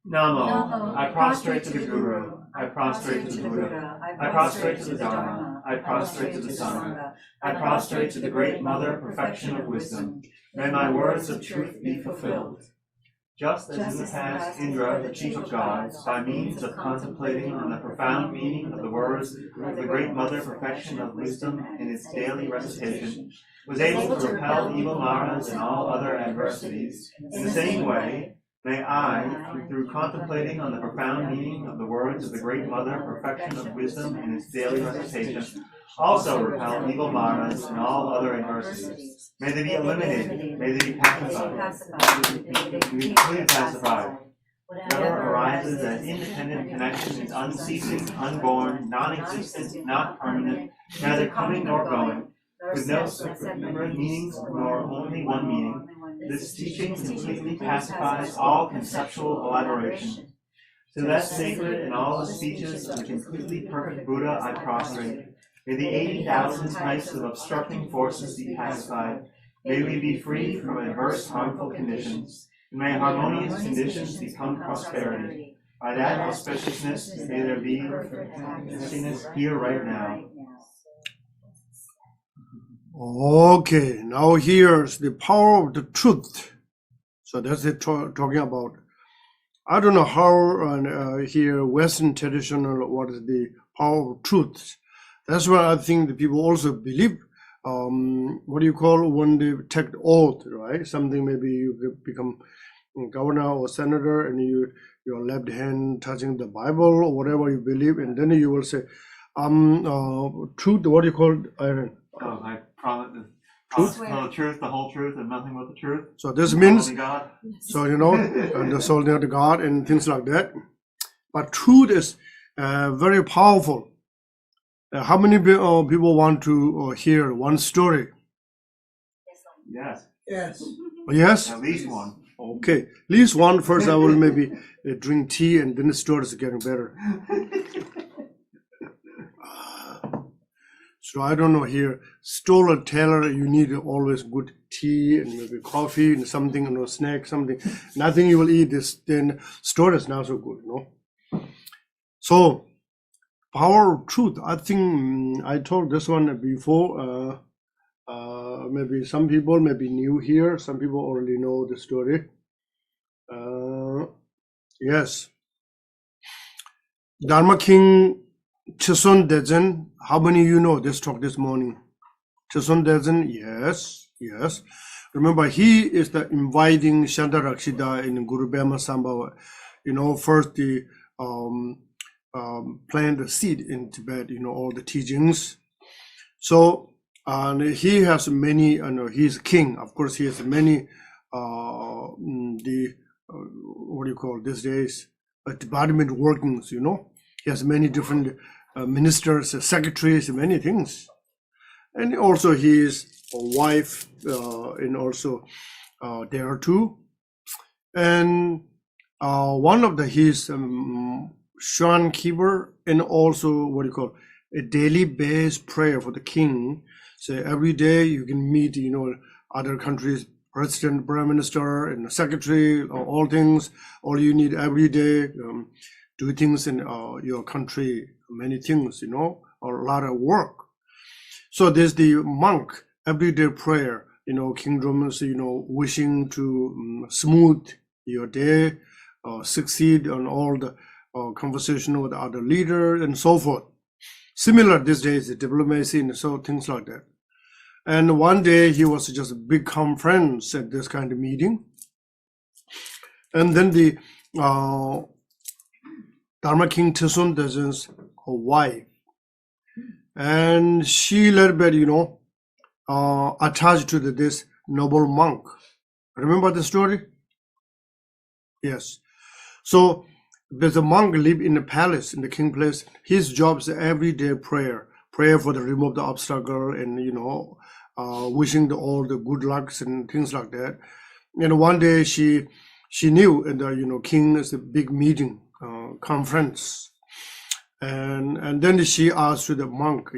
Namo, I prostrate to the Guru. I prostrate to the Buddha. I prostrate to the Dharma. I prostrate to the Sangha. I prostrate to the Great Mother, perfection of wisdom. May my words of truth be fulfilled. Just as in the past, Indra, the chief of gods, by means of contemplating on the profound meaning of the words of the Great Mother, perfection of wisdom in its daily recitation, was able to repel evil maras and all other adversities, in the same way, may I, through contemplating on the profound meaning of the words of the Great Mother, perfection of wisdom in its daily recitation, also repel evil maras and all other adversities. May they be eliminated, may they be pacified, may they be completely pacified. Whatever arises as independent connection is unceasing, unborn, non-existent, not permanent, neither coming nor going, with no separate meanings nor only one meaning. This teaching completely pacifies all conceptual elaboration. To that sacred and all the speeches of the completely perfect Buddha I prostrate. May the 80,000 types of obstructing forces be pacified. May we be free from adverse, harmful conditions. And may harmonious conditions become prosperity. By that auspiciousness, may there be happiness here right now. Okay, now here's the power of the truth. So that's it talking about. I don't know how here Western traditional what is the power of truth. That's why I think the people also believe. What do you call when they take the oath, right? Something maybe you become governor or senator, and your left hand touching the Bible or whatever you believe, and then you will say, truth. What do you call? I promise the truth, the whole truth, and nothing but the truth. So this means, God. so and the soul near to God and things like that. But truth is very powerful. How many people want to hear one story? Yes. Yes? At least one. Okay, at least one. First I will maybe drink tea, and then the story is getting better. So I don't know here, storyteller, you need always good tea and maybe coffee and something, snack, something. Nothing you will eat this, then story is not so good, So, power of truth. I think I told this one before. Maybe some people may be new here. Some people already know the story. Yes. Dharma King Cheson Dezen. How many of you know this talk this morning? Cheson Dezen, yes. Remember, he is the inviting Shantarakshita in Guru Bema Sambhava. First the plant the seed in Tibet, all the teachings. So, and he has many, he's king. Of course, he has many, what do you call these days? Department workings, He has many different ministers, secretaries, many things. And also his wife, and also there too. And one of his shrine keeper, and also what do you call a daily based prayer for the king. So every day you can meet, other countries, president, prime minister, and secretary, all things. All you need every day, do things in your country, many things, a lot of work. So there's the monk, everyday prayer, kingdoms, wishing to smooth your day, succeed on all the conversation with other leaders and so forth. Similar these days, the diplomacy and so things like that. And one day he was just a big conference at this kind of meeting. And then the Dharma King Cheson Dezen's wife, and she a little bit, attached to this noble monk. Remember the story? Yes. So there's a monk live in the palace, in the king place. His job is everyday prayer for the remove the obstacle, and wishing all the good lucks and things like that. And one day she knew, and king is a big meeting, conference, and then she asked to the monk,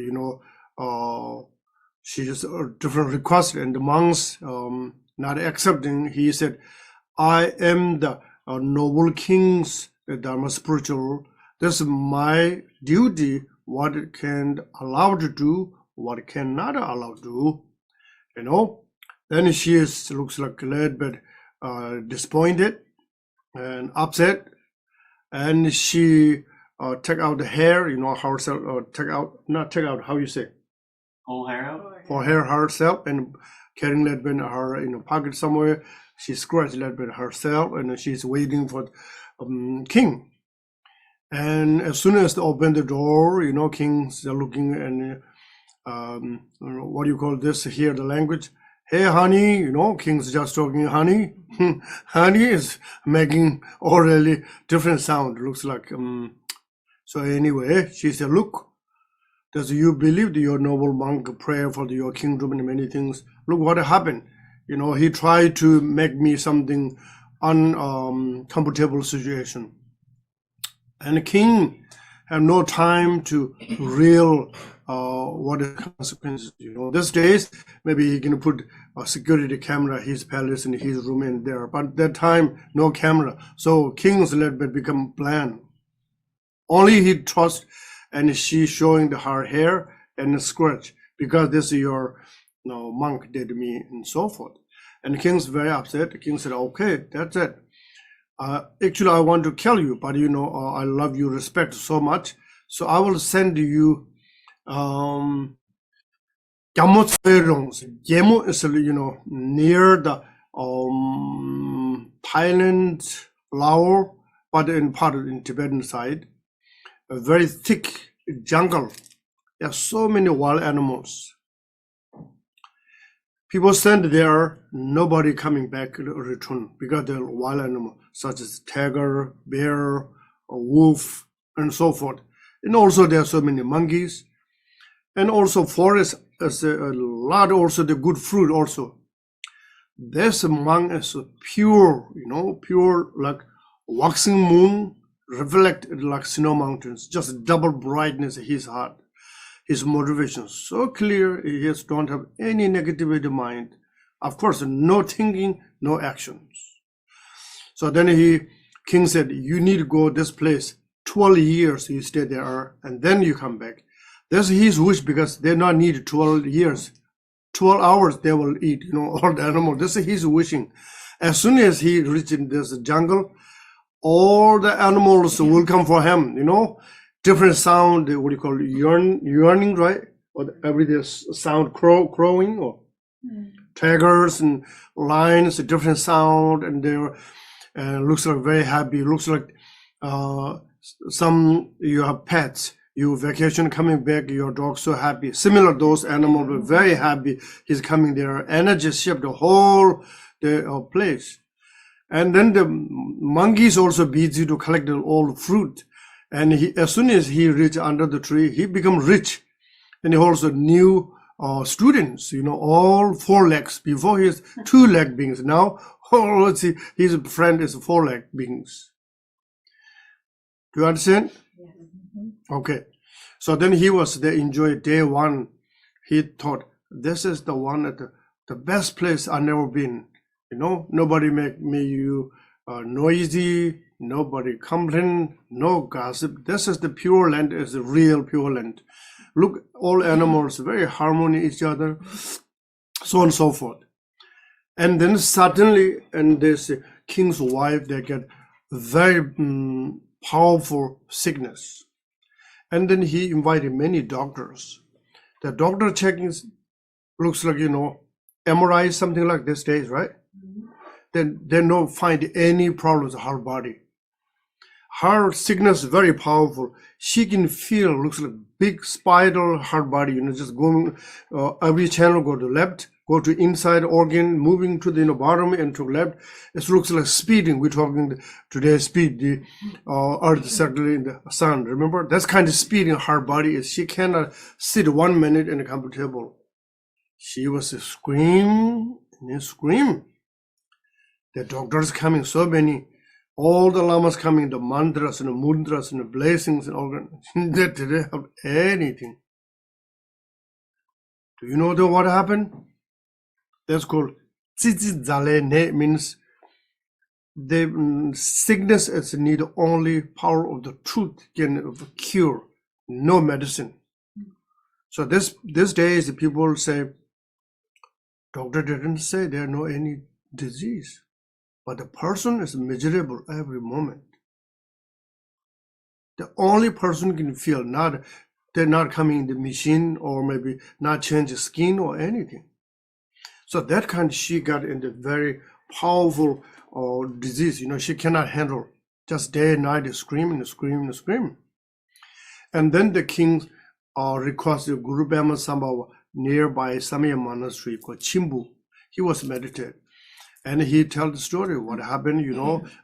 she just a different request, and the monks not accepting. He said, I am the noble king's Dharma spiritual This is my duty, what it can allow to do, what it cannot allow to do, you know. Then she looks like a little bit disappointed and upset, and she take out the hair, you know, herself, not take out, how you say? Whole hair out? For hair herself, and carrying a little bit in her pocket somewhere. She scratched a little bit herself, and she's waiting for king. And as soon as they open the door, you know, kings are looking, and what do you call this here, the language? Hey, honey, you know, king's just talking, honey. Honey is making already different sound, looks like. So anyway, she said, look, does you believe that your noble monk pray for your kingdom and many things? Look what happened. You know, he tried to make me something uncomfortable situation. And the king had no time to real what the consequences, you know. These days, maybe he can put a security camera, his palace and his room in there. But that time, no camera. So king's a little bit become bland. Only he trust, and she showing her hair and the scratch, because this is your, you know, monk did me and so forth. And the king's very upset. The king said, okay, that's it. Actually, I want to kill you, but you know, I love you, respect so much. So I will send you Gamo is, you know, near the Thailand, Laos, but in part of the Tibetan side, a very thick jungle. There are so many wild animals. People stand there, nobody coming back to return, because they're wild animals such as tiger, bear, or wolf, and so forth. And also there are so many monkeys. And also forest is a lot, also the good fruit also. This monk is pure, you know, pure like waxing moon, reflected like snow mountains, just double brightness in his heart. His motivation so clear, he just don't have any negativity mind. Of course, no thinking, no actions. So then king said, you need to go this place, 12 years you stay there, and then you come back. That's his wish, because they not need 12 years. 12 hours they will eat, you know, all the animals. This is his wishing. As soon as he reaches this jungle, all the animals will come for him, you know. Different sound, what do you call it, yearning, right? Or everyday sound, crowing, or tigers and lions, a different sound, and they're looks like very happy. Looks like some you have pets, you vacation coming back, your dog so happy. Similar, those animals were very happy. He's coming there, energy shift the whole place. And then the monkeys also busy to collect all the fruit. And as soon as he reach under the tree, he become rich. And he also new students, you know, all 4 legs. Before he is 2-leg beings. Now, let's see, his friend is 4-leg beings. Do you understand? Yes. Okay. So then he was there, enjoy day 1. He thought, this is the one at the best place I've never been. You know, nobody make me noisy. Nobody complain, no gossip. This is the pure land, is the real pure land. Look, all animals very harmony each other, so on and so forth. And then suddenly, and this king's wife, they get very powerful sickness. And then he invited many doctors. The doctor checking looks like, you know, MRI, something like this days, right? Then they don't find any problems in her body. Her sickness is very powerful. She can feel, looks like big spider, her body, you know, just going, every channel go to left, go to inside organ, moving to the bottom and to left. It looks like speeding. We're talking today speed, the earth circling in the sun. Remember, that's kind of speeding her body is. She cannot sit 1 minute in a comfortable. She was scream and scream. The doctors coming, so many. All the lamas coming, the mantras and the mudras and the blessings and all that. They didn't have anything. Do you know what happened? That's called Tsitsi Zale Ne, means the sickness is need only power of the truth can cure, no medicine. So these days people say, doctor didn't say there no any disease, but the person is miserable every moment. The only person can feel, not they're not coming in the machine or maybe not change the skin or anything. So that kind she got into very powerful disease. She cannot handle, just day and night screaming. And then the king requested Guru Bama Sambhava nearby Samya monastery called Chimbu. He was meditating. And he told the story, what happened,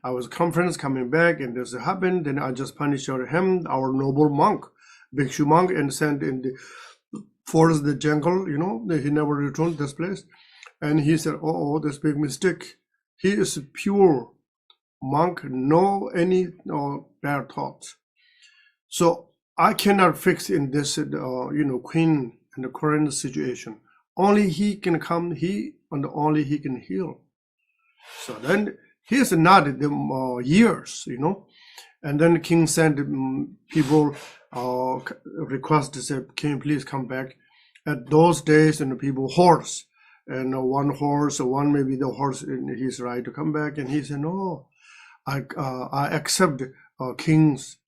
I was conference coming back and this happened, then I just punished him, our noble monk, Bhikshu monk, and sent in the forest, the jungle, he never returned this place. And he said, oh, this big mistake. He is a pure monk, no any bad thoughts. So I cannot fix in this, queen in the current situation. Only he can come, and only he can heal. So then he is not the years, and then the king sent people request to say, can you please come back? At those days, and the people horse, and one horse, or one maybe the horse in his right to come back, and he said, no, I accept king's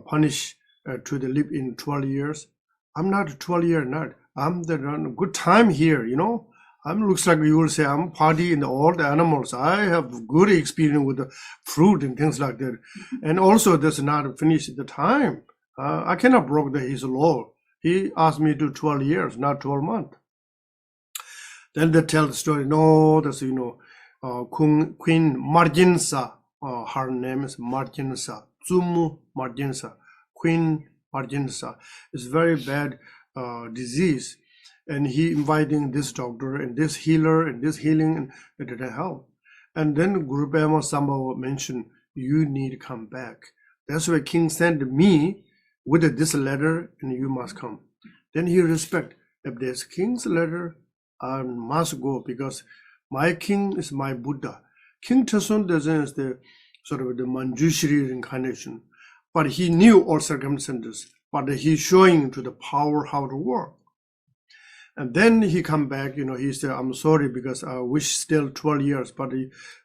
punish to the live in 12 years. I'm not 12 years, not. I'm the good time here, looks like you will say I'm party in all the animals. I have good experience with the fruit and things like that. And also that's not finished the time. I cannot break his law. He asked me to 12 years, not 12 months. Then they tell the story. No, that's, Queen Marginsa, her name is Marginsa, Tsumu Marginsa, Queen Marginsa. It's very bad disease. And he inviting this doctor and this healer and this healing, and it didn't help. And then Guru Pema Sambhava mentioned, you need to come back. That's why king sent me with this letter, and you must come. Then he respect, if there's king's letter, I must go, because my king is my Buddha. King Tasun is the sort of the Manjushri reincarnation, but he knew all circumstances, but he's showing to the power how to work. And then he come back, he said, I'm sorry because I wish still 12 years, but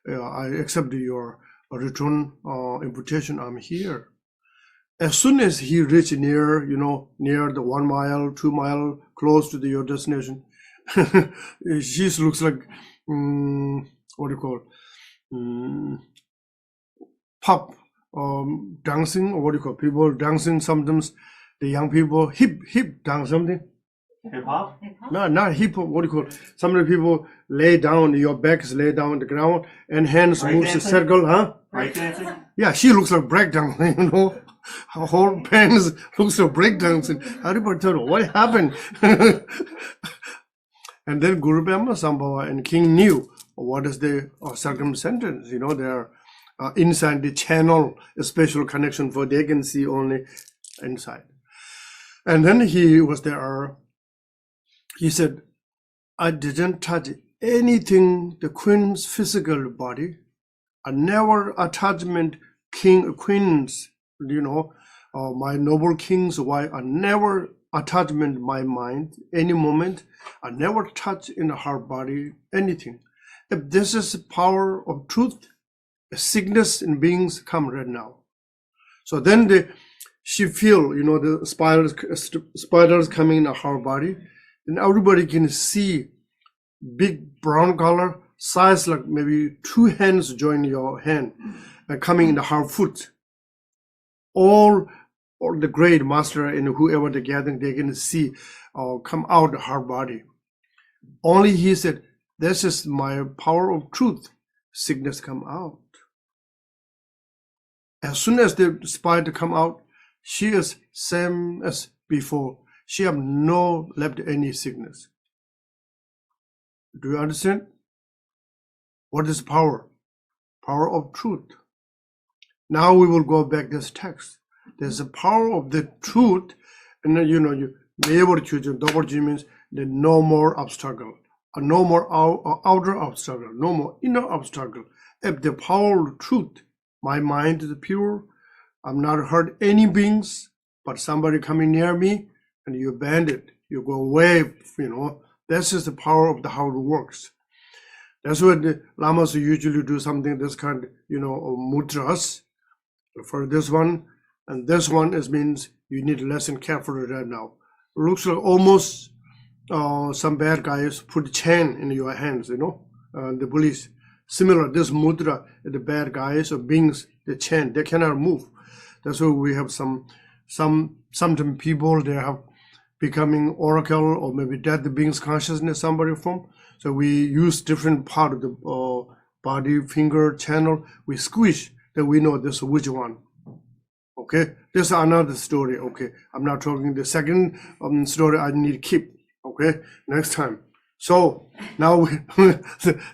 I accept your return invitation. I'm here. As soon as he reached near, near the 1 mile, 2 mile, close to your destination, she looks like, what do you call it? Pop dancing, or what do you call it? People dancing sometimes, the young people hip dance something. Hip hop? No, not hip hop. What do you call it? Some of the people lay down, your back is lay down on the ground, and hands moves a circle, huh? Break dancing? Yeah, she looks like breakdancing, Her whole pants looks like breakdancing. Everybody told her, what happened? And then Guru Pema Sambhava and king knew what is the circumstance. They are inside the channel, a special connection for they can see only inside. And then he was there. He said, I didn't touch anything, the queen's physical body. I never attachment queens, my noble king's wife. I never attachment my mind, any moment. I never touch in her body, anything. If this is the power of truth, the sickness in beings come right now. So then she feel, the spiders coming in her body. And everybody can see big brown color, size like maybe 2 hands join your hand, coming in her foot. All the great master and whoever they're gathering, they can see come out of her body. Only he said, this is my power of truth. Sickness come out. As soon as the spider come out, she is same as before. She have no left any sickness. Do you understand? What is power? Power of truth. Now we will go back this text. There's a power of the truth, and then you be able to choose. Double G means the no more obstacle, no more outer obstacle, no more inner obstacle. If the power of truth, my mind is pure, I'm not hurt any beings, but somebody coming near me and you bend it, you go away, This is the power of how it works. That's what the Lamas usually do something, this kind, of mudras for this one. And this one means you need to listen carefully right now. It looks like almost some bad guys put a chain in your hands, the police. Similar, this mudra, the bad guys or beings, the chain, they cannot move. That's why we have sometimes people, they have becoming oracle or maybe dead beings consciousness, somebody from. So we use different part of the body, finger, channel, we squish, then we know this which one. Okay, this is another story. Okay, I'm not talking the second story I need to keep. Okay, next time. So now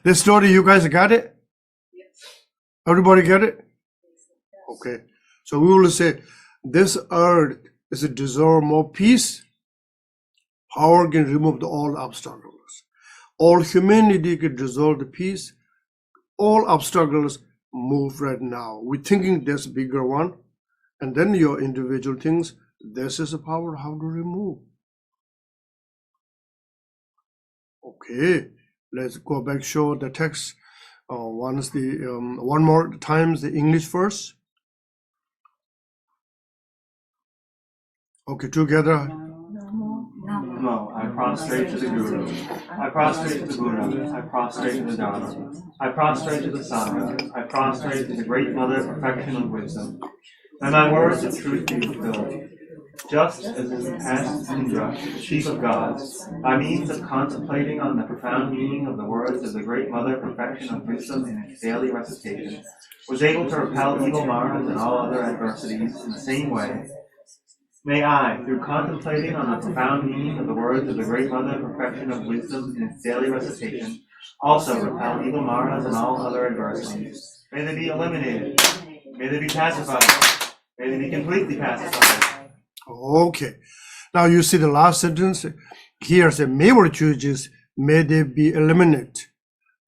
this story, you guys got it? Yes. Everybody get it? Okay, so we will say this earth is to deserve more peace. Power can remove all obstacles. All humanity can dissolve the peace. All obstacles move right now. We're thinking there's a bigger one. And then your individual things, this is a power how to remove. Okay, let's go back, show the text. One more times the English verse. Okay, together. No, I prostrate to the Guru. I prostrate to the Buddha. I prostrate to the Dharma. I prostrate to the Sangha. I prostrate to the Great Mother, perfection of wisdom. And my words of truth be fulfilled. Just as in the past Indra, the chief of gods, by means of contemplating on the profound meaning of the words of the Great Mother, perfection of wisdom in its daily recitation, was able to repel evil maras and all other adversities in the same way, may I, through contemplating on the profound meaning of the words of the Great Mother, perfection of wisdom in its daily recitation, also repel evil maras and all other adversities. May they be eliminated. May they be pacified. May they be completely pacified. Okay. Now you see the last sentence. Here the Mewar Juges, may they be eliminated.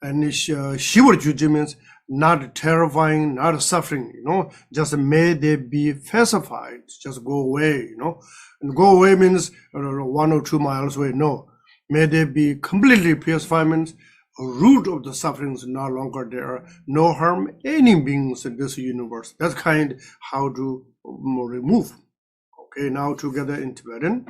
And Shivar Juji means not terrifying, not suffering, just may they be pacified, just go away, And go away means 1 or 2 miles away, no. May they be completely pacified means root of the suffering is no longer there, no harm any beings in this universe. That's kind how to remove. Okay, now together in Tibetan.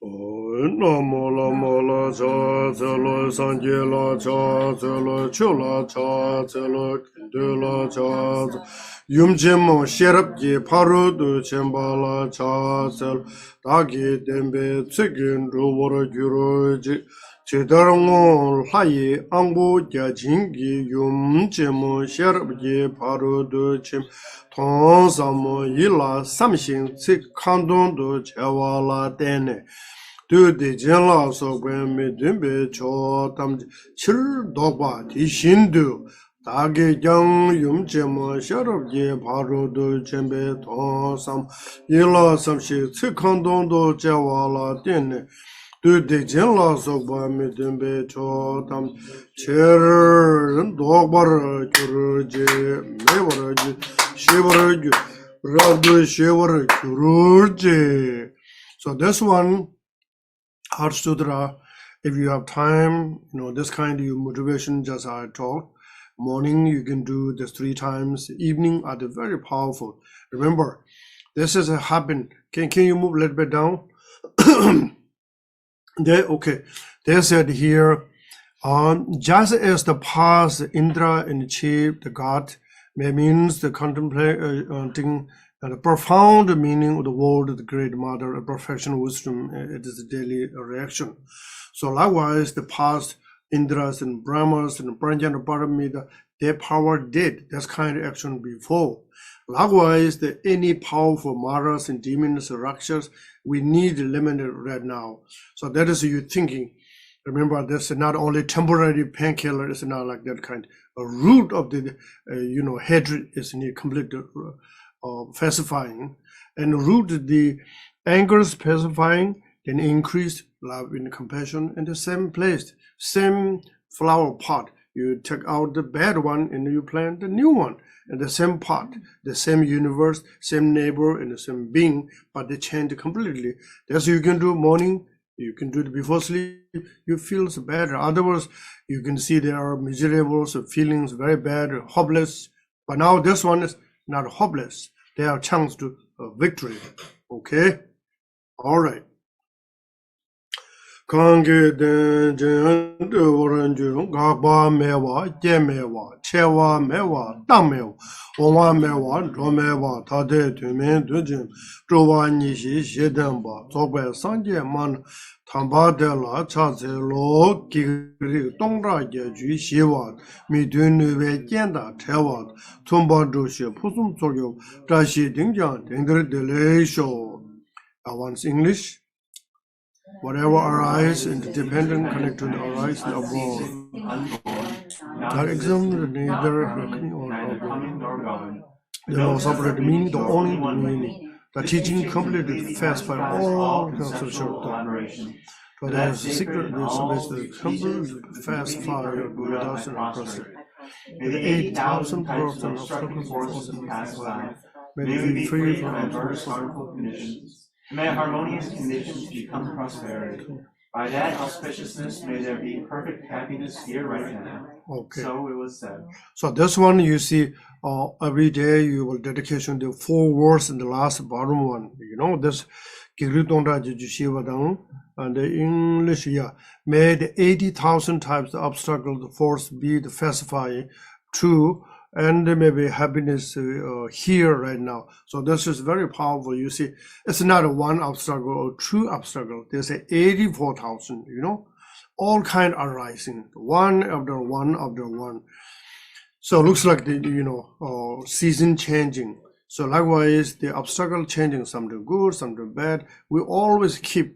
Namo Lama La Cha Zelo Sanje La Cha Zelo Chola Cha Zelo Kinde La Cha Yum Jemo Sherab Ji Paru Du Chemba La Cha Zelo Dagi Dembe Tsigin Rubora Gyuro Ji Chidarango Hayi Angbo Jajingi Yum Jemo Sherab Ji Paru Du Chem Tong Samo Yila Samshin Tsik Kandon Du Chewa La Dene Du de Jenla So Gwen Me Dumbe Cho Tam Chir Dokpa Di Shindu Dage Yang Yum Jemo Sherab Ji Paru Du Chembe Tong Sam Yila Samshin Tsik Kandon Du Chewa La Dene Du de Jenla So Gwen Me Dumbe Cho Tam Chir Dokpa Gyur Je Mewar Je Shivar Je Radu Shivar Gyur Je. So this one, Heart Sutra, if you have time, this kind of motivation, just I talk. Morning, you can do this 3 times. Evening are very powerful. Remember, this is a happen. Can you move a little bit down? Okay. They said here, just as the past Indra and achieved the God, means the contemplating the profound meaning of the word of the Great Mother, a perfection of wisdom, it is a daily reaction. So likewise, the past Indras and Brahmas and Pranjana Paramita, their power did that kind of action before. Likewise, any powerful Maras and demons and Rakshas, we need limited right now. So that is you thinking. Remember, this is not only temporary painkiller, it's not like that kind. A root of the, hatred is need complete pacifying, and root the anger is pacifying, then increase love and compassion in the same place, same flower pot. you take out the bad one and you plant the new one. And the same pot, the same universe, same neighbor, and the same being, but they change completely. That's what you can do morning, you can do it before sleep, you feel better. Otherwise, you can see there are miserable feelings, very bad, hopeless. But now this one is not hopeless. There are chance to victory. Okay? All right. Kange den jen de oran ju ga ba me wa je me wa che wa me wa dang me wa me wa do me wa ta de tu men du jin zhou wa ni xi xie den ba zo bai sang jie man tan ba de la cha ze lo gi ri dong ra ye ju xie wa mi du nu wei jian da che wa tun ba zhu xie pu sum zuo you zha xi ding jiang ding de le shou. Once English. Whatever arise interdependent connect to the arise above. That exam neither reckoning or coming nor going. the law separate meaning, the only the meaning. The teaching completely fast by all conceptual collaboration. but there is a secret is the complete fast fire Buddhas and prostrate. May the 8,000 types of obstructing forces be passed by. May we be free from adverse harmful conditions. May harmonious conditions become prosperity. By that auspiciousness, may there be perfect happiness here right now. Okay. So it was said. So this one you see every day you will dedication the 4 words in the last bottom one. You know this Giridonda Jishivadang and the English may the 80,000 types of obstacle force be the facifying true and maybe happiness here right now. So this is very powerful. You see, it's not a one obstacle or true obstacle. There's a 84,000, you know, all kind arising, one after one after one. So it looks like the, you know, season changing. So likewise, the obstacle changing, something good, something bad. We always keep,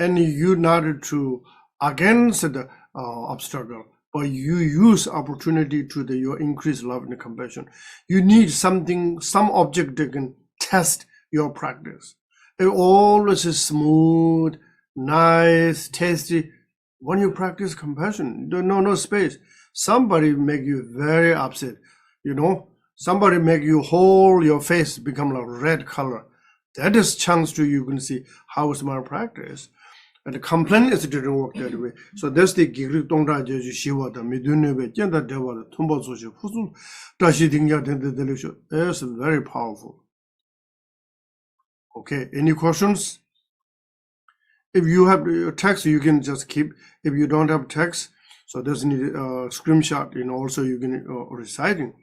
and you not to against the obstacle, but you use opportunity to your increased love and compassion. You need something, some object that can test your practice. It always is smooth, nice, tasty. When you practice compassion, no space. Somebody make you very upset, you know. Somebody make you whole, your face become like red color. That is chance to you can see how is my practice. And the complaint is it didn't work that way. So that's the Gigri Dongda Jeju Shiwa, the Midunebe, Jenda Deva, the Tumbo Soshi, Fusu, Dashi Dingya, the Delusion. It's very powerful. Okay, any questions? If you have text, you can just keep. If you don't have text, so there's need a screenshot, you know, also you can reciting.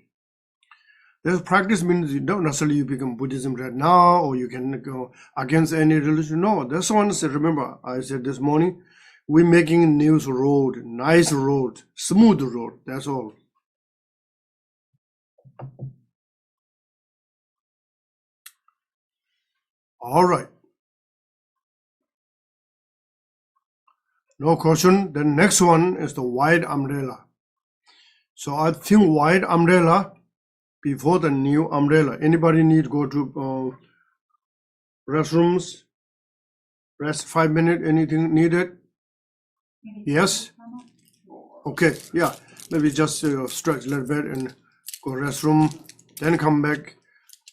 This practice means you don't necessarily become Buddhism right now, or you can go against any religion. No, this one is, remember, I said this morning, we're making a new road, nice road, smooth road, that's all. All right. No question. The next one is the wide umbrella. So I think wide umbrella before the new umbrella. Anybody need to go to restrooms? Rest 5 minutes, anything needed? Yes? Okay, yeah. Maybe just stretch a little bit and go restroom, then come back.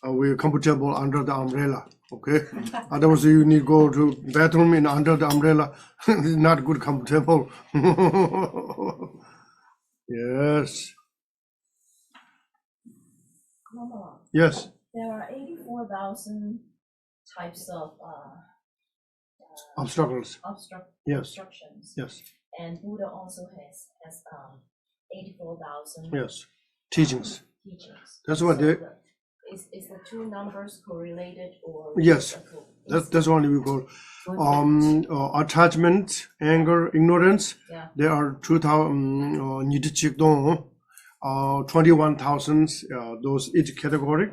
We're comfortable under the umbrella, okay? Otherwise you need to go to bathroom in under the umbrella. It's not good comfortable. Yes. Lama, Yes. there are 84,000 types of Obstacles. Yes. obstructions. Yes. And Buddha also has 84,000 Yes. Teachings. teachings. That's what So they. is the two numbers correlated or? Yes. That's what we call attachment, anger, ignorance. Yeah. There are 21,000 those each category,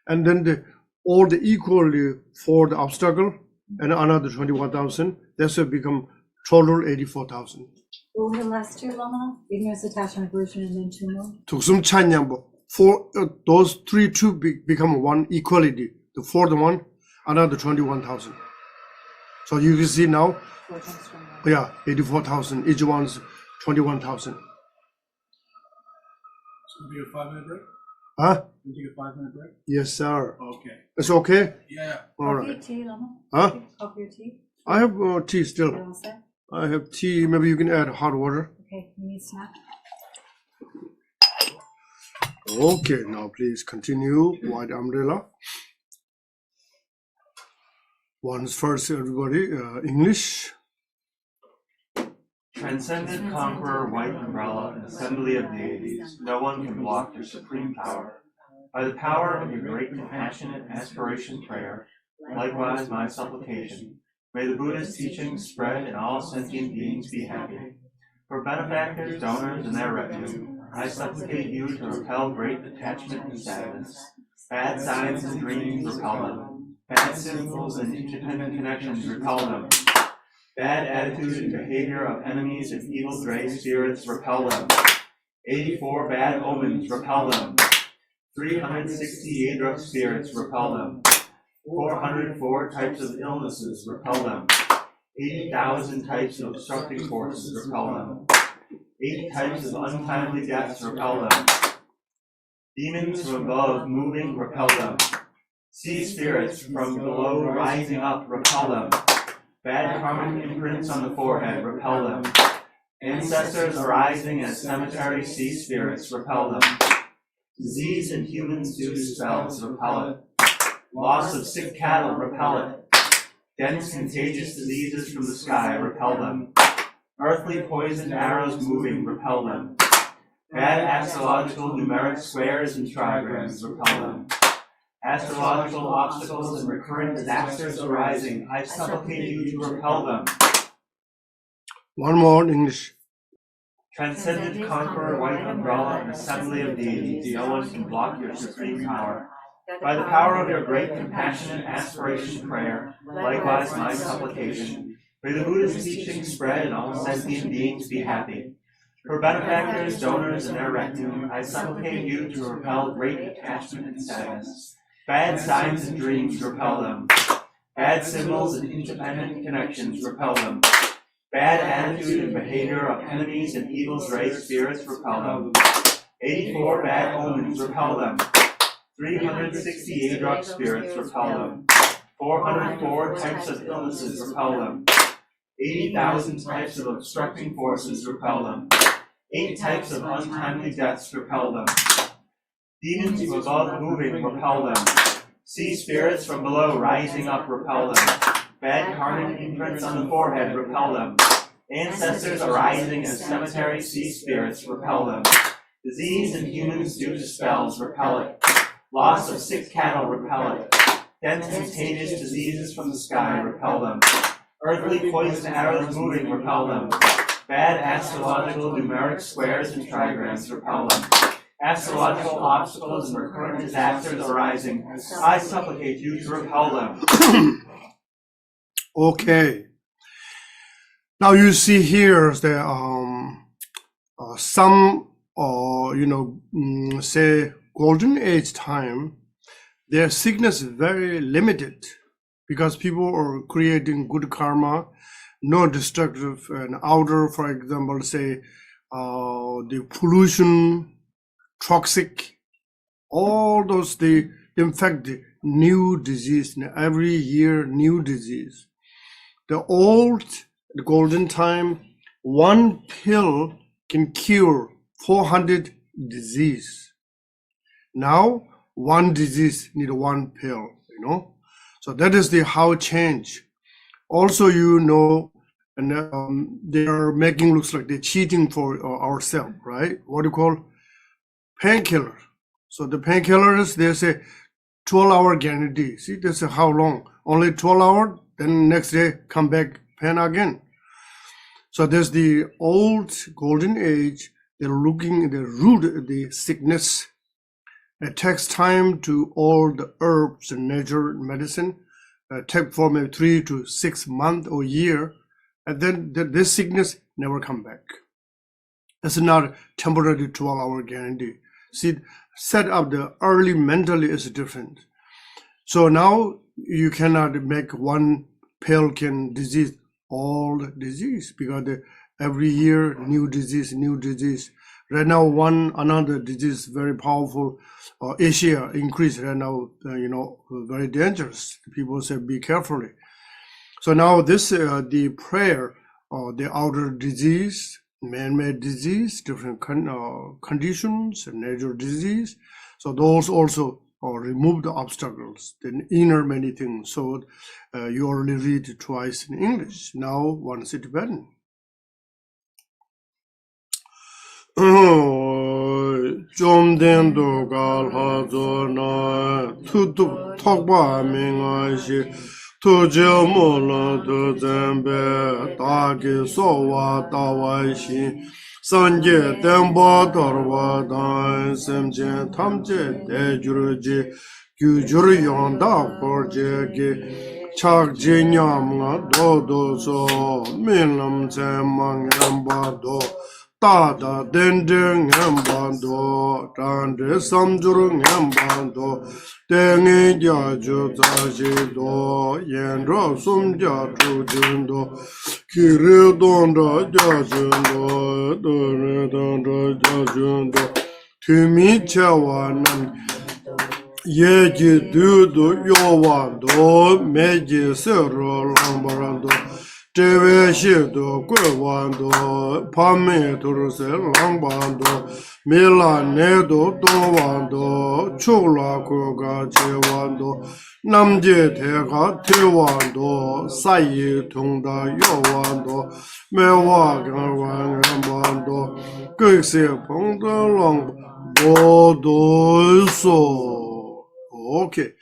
and then all the equally for the obstacle and another 21,000. That's will become total 84,000. What were the last two, Lama? Ignorance, attachment, aversion, and then two more? Tuksum chanyambo. For those 3 two become one equality. The fourth one, another 21,000. So you can see now, 4 times 21. yeah, 84,000. Each one's 21,000. Can we take a 5-minute break? Huh? Can we take a 5-minute break? Yes, sir. Okay. It's okay? Yeah. All Coffee, right. tea, Lama? Huh? Coffee or tea? I have tea still. You all set? I have tea. Maybe you can add hot water. Okay, you need snack? Okay, now please continue. White umbrella. Once first, everybody. English. Transcendent conqueror, white umbrella, an assembly of deities, no one can block your supreme power. By the power of your great compassionate aspiration prayer, likewise my supplication, may the Buddhist teachings spread and all sentient beings be happy. For benefactors, donors, and their retinue, I supplicate you to repel great attachment and sadness. Bad signs and dreams, repel them. Bad symbols and independent connections, repel them. Bad attitude and behavior of enemies and evil gray spirits, repel them. 84 bad omens, repel them. 360 Yedruk spirits, repel them. 404 types of illnesses, repel them. 80,000 types of obstructing forces, repel them. 8 types of untimely deaths, repel them. Demons from above moving, repel them. Sea spirits from below rising up, repel them. Bad karmic imprints on the forehead, repel them. Ancestors arising as cemetery sea spirits, repel them. Disease in humans due to spells, repel it. Loss of sick cattle, repel it. Dense contagious diseases from the sky, repel them. Earthly poisoned arrows moving, repel them. Bad astrological numeric squares and trigrams, repel them. Astrological obstacles and recurrent disasters arising, I supplicate you to repel them. One more in English. Transcendent conqueror, white umbrella, an assembly of deities, no one can block your supreme power. By the power of your great compassionate aspiration prayer, likewise my supplication, may the Buddhist teaching spread and all sentient beings be happy. For benefactors, donors, and their retinue, I supplicate you to repel great attachment and sadness. Bad signs and dreams, repel them. Bad symbols and independent connections, repel them. Bad attitude and behavior of enemies and evil gray spirits, repel them. 84 bad omens, repel them. 360 Yedruk spirits, repel them. 404 types of illnesses, repel them. 80,000 types of obstructing forces, repel them. 8 types of untimely deaths, repel them. Demons from above moving, repel them. Sea spirits from below rising up, repel them. Bad karmic imprints on the forehead, repel them. Ancestors arising as cemetery sea spirits, repel them. Disease in humans due to spells, repel it. Loss of sick cattle, repel it. Dense contagious diseases from the sky, repel them. Earthly poison arrows moving, repel them. Bad astrological numeric squares and trigrams, repel them. Astrological obstacles and recurrent disasters arising, I supplicate you to repel them. Okay. Now you see here the some say golden age time, their sickness is very limited because people are creating good karma, no destructive and outer, for example, say the pollution, toxic, all those they infect the new disease, every year new disease. The old, the golden time, one pill can cure 400 disease. Now, one disease need one pill, So that is the how change. Also, and they are making looks like they're cheating for ourselves, right? What do you call painkiller? So the painkillers, they say 12-hour guarantee. See, they say how long? Only 12 hours, then next day come back pain again. So there's the old golden age. They're looking at the root of the sickness. It takes time to all the herbs and natural medicine. Take for maybe 3 to 6 months or year, and then this sickness never come back. It's not temporary 12-hour guarantee. See, set up the early mentally is different. So now you cannot make one pill can disease all disease because every year new disease. Right now, another disease, very powerful, Asia increase right now, very dangerous. People say, be carefully. So now this, the prayer, the outer disease, man-made disease, different conditions, and natural disease. So those also remove the obstacles, the inner many things. So you already read twice in English, now once in Tibetan. 좀 된도 갈하조나 투두 톡바밍아시 투저몰라 두zembe 다기 소와 다와시 산제 템바더와다 셈제 탐제 대주르지 규주르 용다 거제게 착진냠가 도도소 밀람제망엠바도 다다 덴댕 엠반도 단데 삼주릉 엠반도 땡이 자주 자시도 yenro 숨자 주진도 기르돈도 자준도 도르돈도 자준도 투미차와는 예지 두도 요완도 메지 서로 람바란도 제외시도 꾀완도 밤에 들어서 랑반도 밀라네도 도완도 축라고가 제완도 남제 대가 대완도 사이 통다 요완도 매화강완반도 극세 봉도랑 모두소. Okay.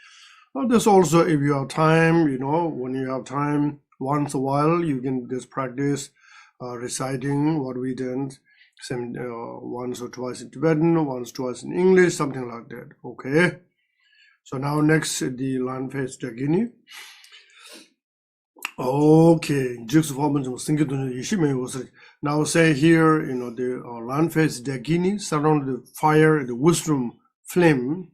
There's also, if you have time, when you have time, once a while, you can just practice reciting what we did, once or twice in Tibetan, once, twice in English, something like that. Okay. So now next, the land face Dagini. Okay. Now say here, the land face Dagini, surround the fire, the wisdom flame.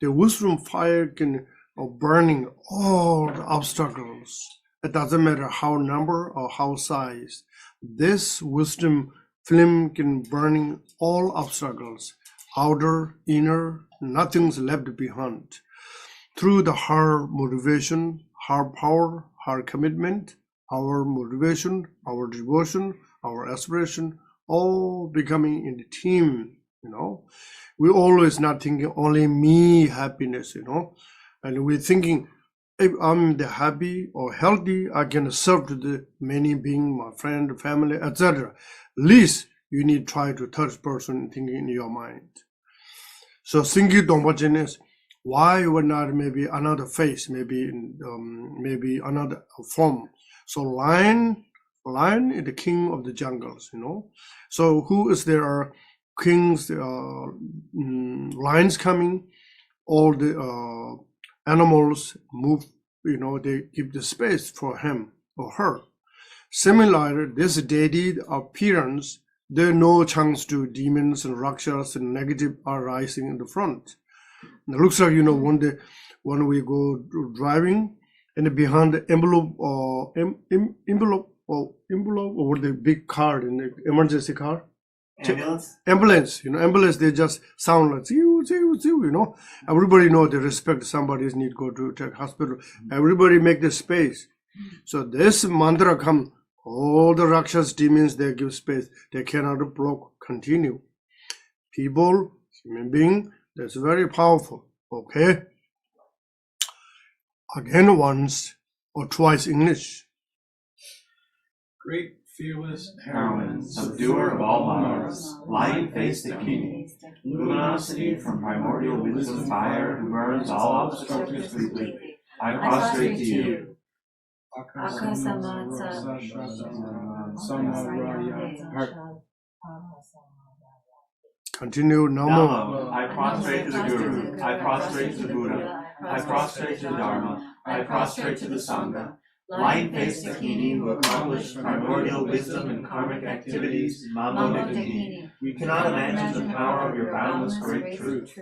The wisdom fire can burning all the obstacles. It doesn't matter how number or how size. This wisdom flame can burning all obstacles, outer, inner, nothing's left behind. Through the hard motivation, hard power, hard commitment, our motivation, our devotion, our aspiration, all becoming in the team, We always not thinking only me happiness, and we're thinking, if I'm the happy or healthy, I can serve to the many being, my friend, family, etc. At least you need to try to third person thinking in your mind. So thinking Dongpa is why we're not maybe another face, maybe another form. So lion is the king of the jungles, So who is there? Kings, lions coming, all the animals move, they give the space for him or her. Similarly, this deity appearance, there are no chance to demons and rakshas and negative are rising in the front. And it looks like, when we go driving and behind the envelope or the big car in the emergency car. Ambulance, ambulance, they just sound like, Everybody know they respect somebody's need go to check hospital. Everybody make the space. So this mantra come, all the rakshas, demons, they give space. They cannot block, continue. People, human being, that's very powerful. Okay. Again, once or twice English. Great fearless Heroine, subduer of all powers, lion-faced Dakini, luminosity from primordial wisdom fire who burns all obstacles completely, I prostrate to you. Continue, Namo, I prostrate to the Guru, I prostrate to the Buddha, I prostrate to the Dharma, I prostrate to the Sangha. Lion-faced Dakini who accomplished primordial wisdom and karmic activities, Mamo Dakini. We cannot imagine the power of your boundless great truth.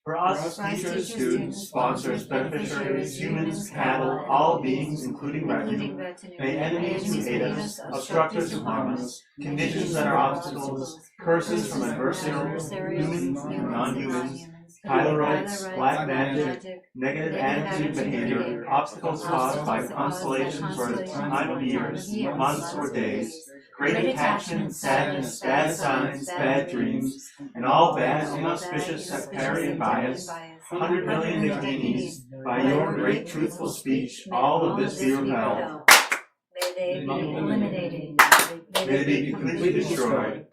For us, teachers, students, sponsors, beneficiaries, humans, cattle, all beings, including retinue, may enemies who hate us, obstructors who harm us, conditions that are obstacles, curses from adversaries, humans and non-humans, pylorites, black magic, negative attitude behavior, obstacles caused by constellations or the time of years, months or days, great attachment, sadness, bad signs, bad dreams, and all bad, inauspicious sectarian bias, 100 million Dakinis, by your great truthful speech, all of this be repelled. May they be eliminated. May they be completely destroyed.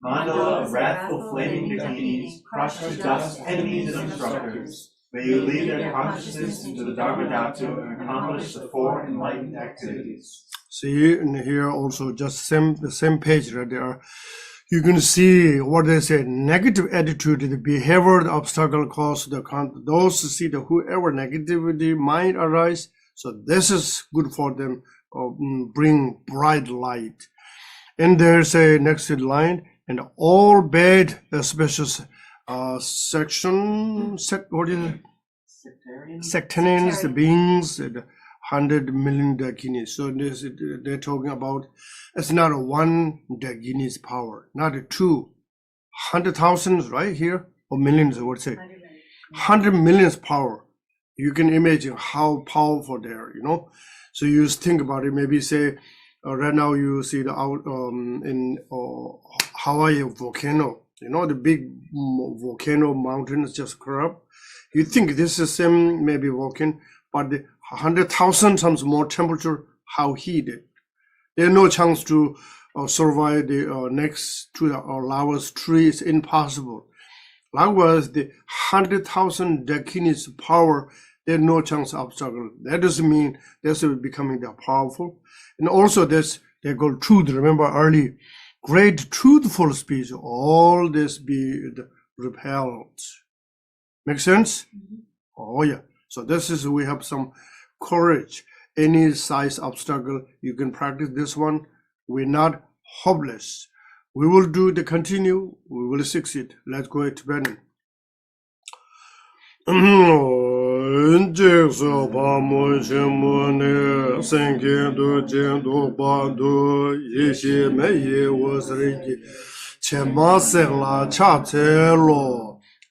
Mandala of wrathful flaming Dakinis, crush to dust enemies and obstructors. May you lead their consciousness into the Dharma Dhatu and accomplish the four enlightened activities. See, and here also just the same page right there. You can see what they say, negative attitude, the behavior, the obstacle cause the those see the whoever negativity might arise. So this is good for them, bring bright light. And there's a next line, and all bad, especially what is it? Sectarians, the beings, the 100 million Dakinis. So this, they're talking about, it's not a one Dakini's power, not a two, 100,000 right here, or millions, I would say. 100 millions power. You can imagine how powerful they are, you know. So you just think about it, maybe say, right now you see the out in Hawaii volcano, you know, the big volcano mountains just corrupt. You think this is the same maybe volcano, but the 100,000 times more temperature, how heated. There's no chance to survive the next to the lava's tree. It's impossible. Likewise, the 100,000 Dakinis power, there's no chance of obstacle. That doesn't mean that's becoming that powerful. And also this, they go truth. Remember early, great truthful speech, all this be repelled. Make sense? Oh yeah. So this is, we have some courage. Any size obstacle, you can practice this one. We're not hopeless. We will do the continue. We will succeed. Let's go to Tibetan.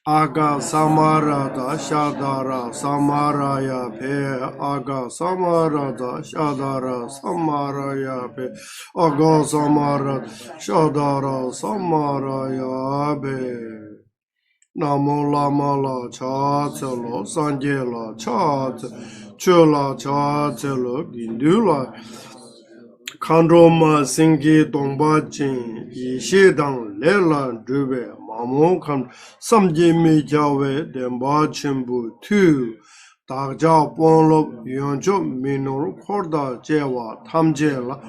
Aga samarada shadara samaraya pe aga samarada shadara samaraya pe aga samarada shadara samaraya pe namo lama la cha tselo sanje la cha chula cha tselo gindula Kandroma singi dongba jing yi dang le la drube mamo kan samji mi jawe denba chimbu tu dagja ponlo yonjo minor korda jewa tamje la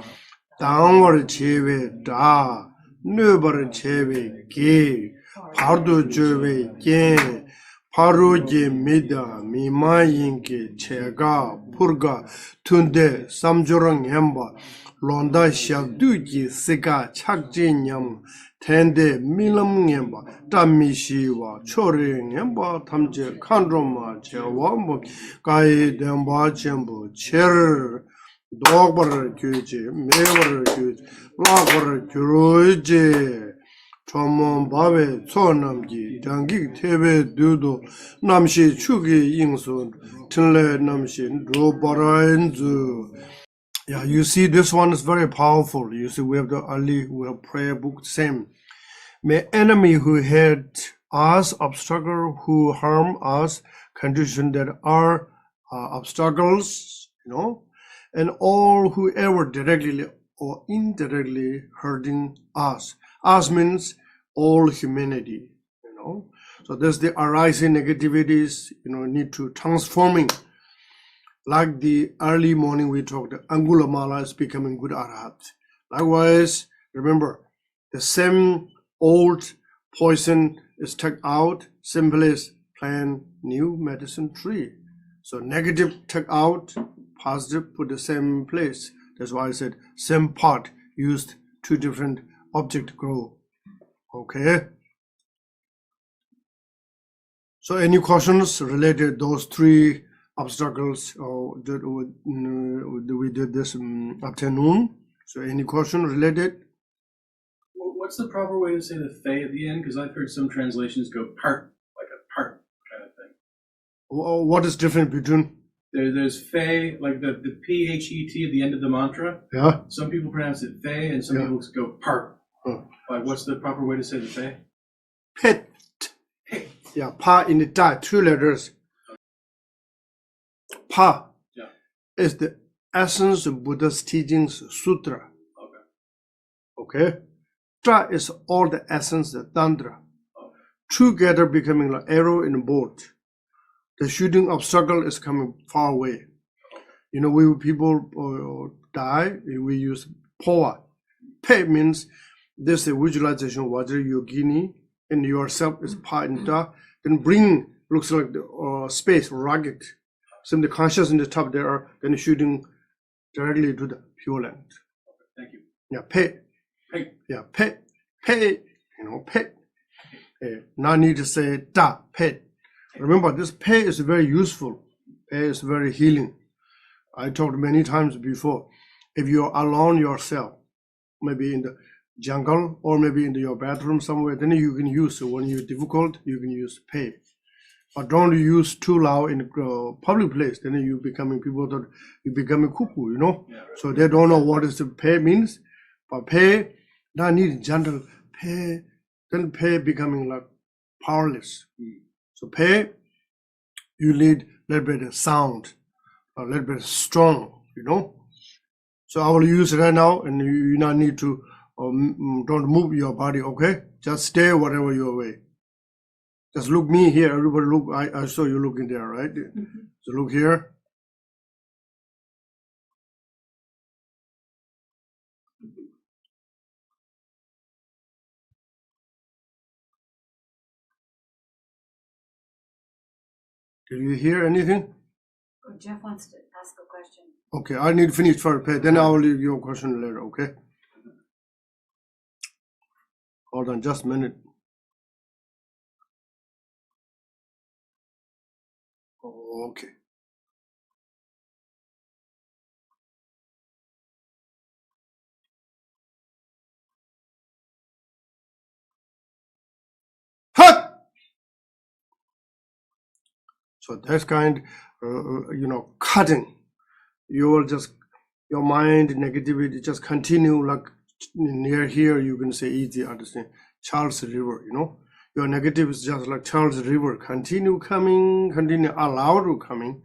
dangwar chewe da nubar chewe ge pardo jewe gen paru je mida mima yinke chega purga tunde samjorang hemba Londa Shagduji Sika Chakji Nyam Tende Milam Nyamba Tamishiwa Chori Nyamba Tamje Kandroma Chewambo Kai Demba Chembo Cher Dogbar Kyuji Mevar Kyuji Labar Kyuji Chomon Babe Tsonamji Dangi Tebe Dudo Namshi Chugi Yingsun Tinle Namshin Robarainzu. Yeah, you see, this one is very powerful. You see, we have prayer book, same. May enemy who hate us, obstacle who harm us, condition that are obstacles, you know, and all whoever directly or indirectly hurting us. Us means all humanity, you know. So there's the arising negativities, you know, need to transforming. Like the early morning we talked, Angulamala is becoming good Arhat. Likewise, remember, the same old poison is taken out, simplest plant new medicine tree. So negative take out, positive put the same place. That's why I said same pot used two different objects grow. Okay. So any questions related to those three obstacles that we did this afternoon? So any question related? What's What's the proper way to say the fei at the end? Because I've heard some translations go part, like a part kind of thing. What is different between? There's fei, like the P-H-E-T at the end of the mantra. Yeah. Some people pronounce it fei, and some people go part. Like, what's the proper way to say the fei? Pet. Yeah, pa in the da, 2 letters. Pa is the essence of Buddha's teachings, Sutra. Okay. Tra is all the essence of Tantra. Together becoming like arrow in a boat. The shooting obstacle is coming far away. You know, when people die, we use poa. Pe means this is visualization, Vajra Yogini, and yourself is pa and da. Then bring, looks like the space, rugged. So the conscious in the top there, then shooting directly to the Pure Land. Thank you. Yeah, pe. Hey. Yeah, pe. Pe. You know, pe. Now I need to say da, pe. Remember, this pe is very useful. Pe is very healing. I talked many times before. If you're alone yourself, maybe in the jungle or maybe in your bathroom somewhere, then you can use, when you're difficult, you can use pe. But don't use too loud in a public place, then you becoming people that you becoming cuckoo, you know? Yeah, right. So they don't know what is the pe means. But pe, now need gentle pe, then pe becoming like powerless. So pe, you need a little bit of sound, a little bit strong, you know? So I will use it right now, and you not need to, don't move your body, okay? Just stay whatever your way. Just look me here, everybody look, I saw you looking there, right? So look here. Did you hear anything? Jeff wants to ask a question. Okay, I need to finish first, then I will leave your question later, okay? Hold on just a minute. Okay. Ha! So that's kind, you know, cutting. You will just, your mind negativity just continue like near here, you can say easy understand. Charles River, you know, your negative is just like Charles River, continue coming, continue allow to coming,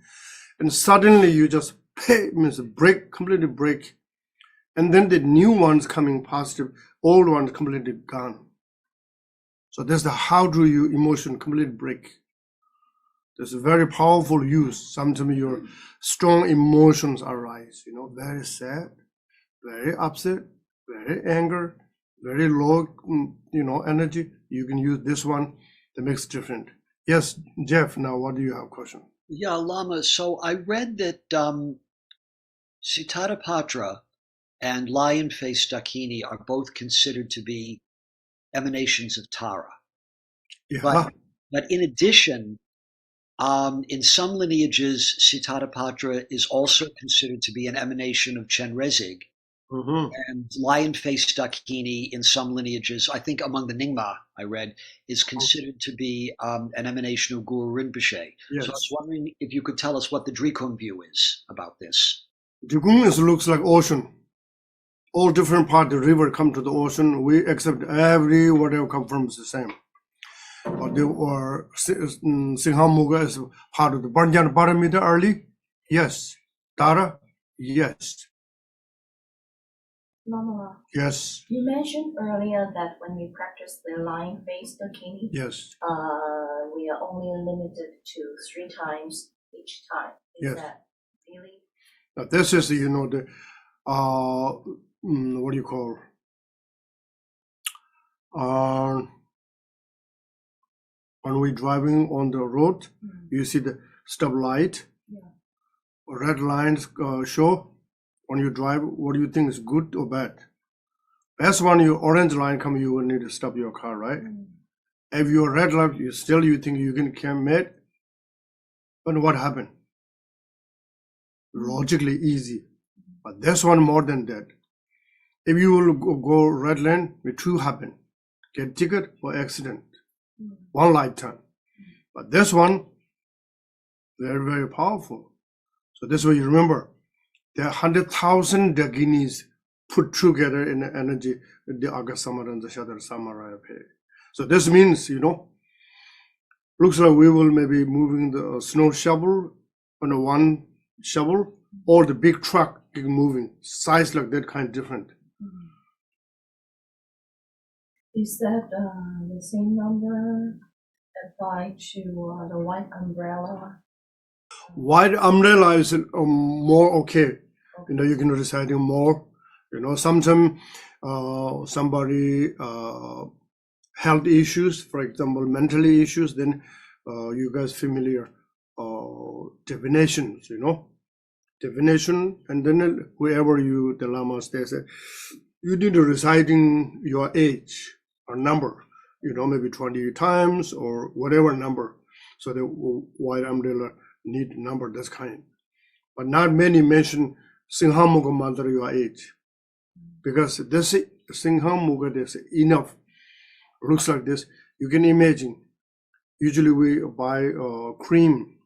and suddenly you just pay, means break, completely break, and then the new ones coming positive, old ones completely gone. So that's the how do you emotion completely break. There's a very powerful use. Sometimes your strong emotions arise, you know, very sad, very upset, very anger, very low, you know, energy. You can use this one that makes different. Yes, Jeff, now what do you have question? Yeah, Lama. So I read that Siddhartha and lion-faced Dakini are both considered to be emanations of Tara. Yeah. But in addition, in some lineages, Siddhartha is also considered to be an emanation of Chenrezig. And lion-faced Dakini in some lineages, I think among the Nyingma I read, is considered to be an emanation of Guru Rinpoche. Yes. So I was wondering if you could tell us what the Drikung view is about this. Drikung looks like ocean. All different part of the river come to the ocean. We accept every whatever come from is the same. Or Singhamuga is part of the Banjan Paramita early? Yes. Tara? Yes. Lama, Yes. you mentioned earlier that when we practice the lion-faced Dakini, Yes. we are only limited to 3 times each time. Is Yes. that really? Now this is, you know, the what do you call? When we driving on the road, you see the stop light, red lines show. When you drive, what do you think is good or bad? That's when your orange line come, you will need to stop your car, right? If your red light, you think you can make, but what happened? Logically easy, but this one more than that. If you will go red line, it two happen. Get ticket or accident. One lifetime. But this one, very, very powerful. So this way you remember, there are 100,000 Daginis put together in the energy, the Agasamara and the Shadar Samaraya pay. So this means, looks like we will maybe moving the snow shovel on a one shovel, or the big truck moving, size like that kind different. Is that the same number applied to the white umbrella? White umbrella is more okay. You can recite more. Sometimes somebody health issues, for example, mentally issues, then you guys familiar divinations, divination, and then whoever the lamas, they say, you need to reciting your age or number, maybe 20 times or whatever number. So the white umbrella need number, this kind. But not many mention Singhamuga mother your age. Because this Singhamuga is enough. Looks like this. You can imagine. Usually we buy cream,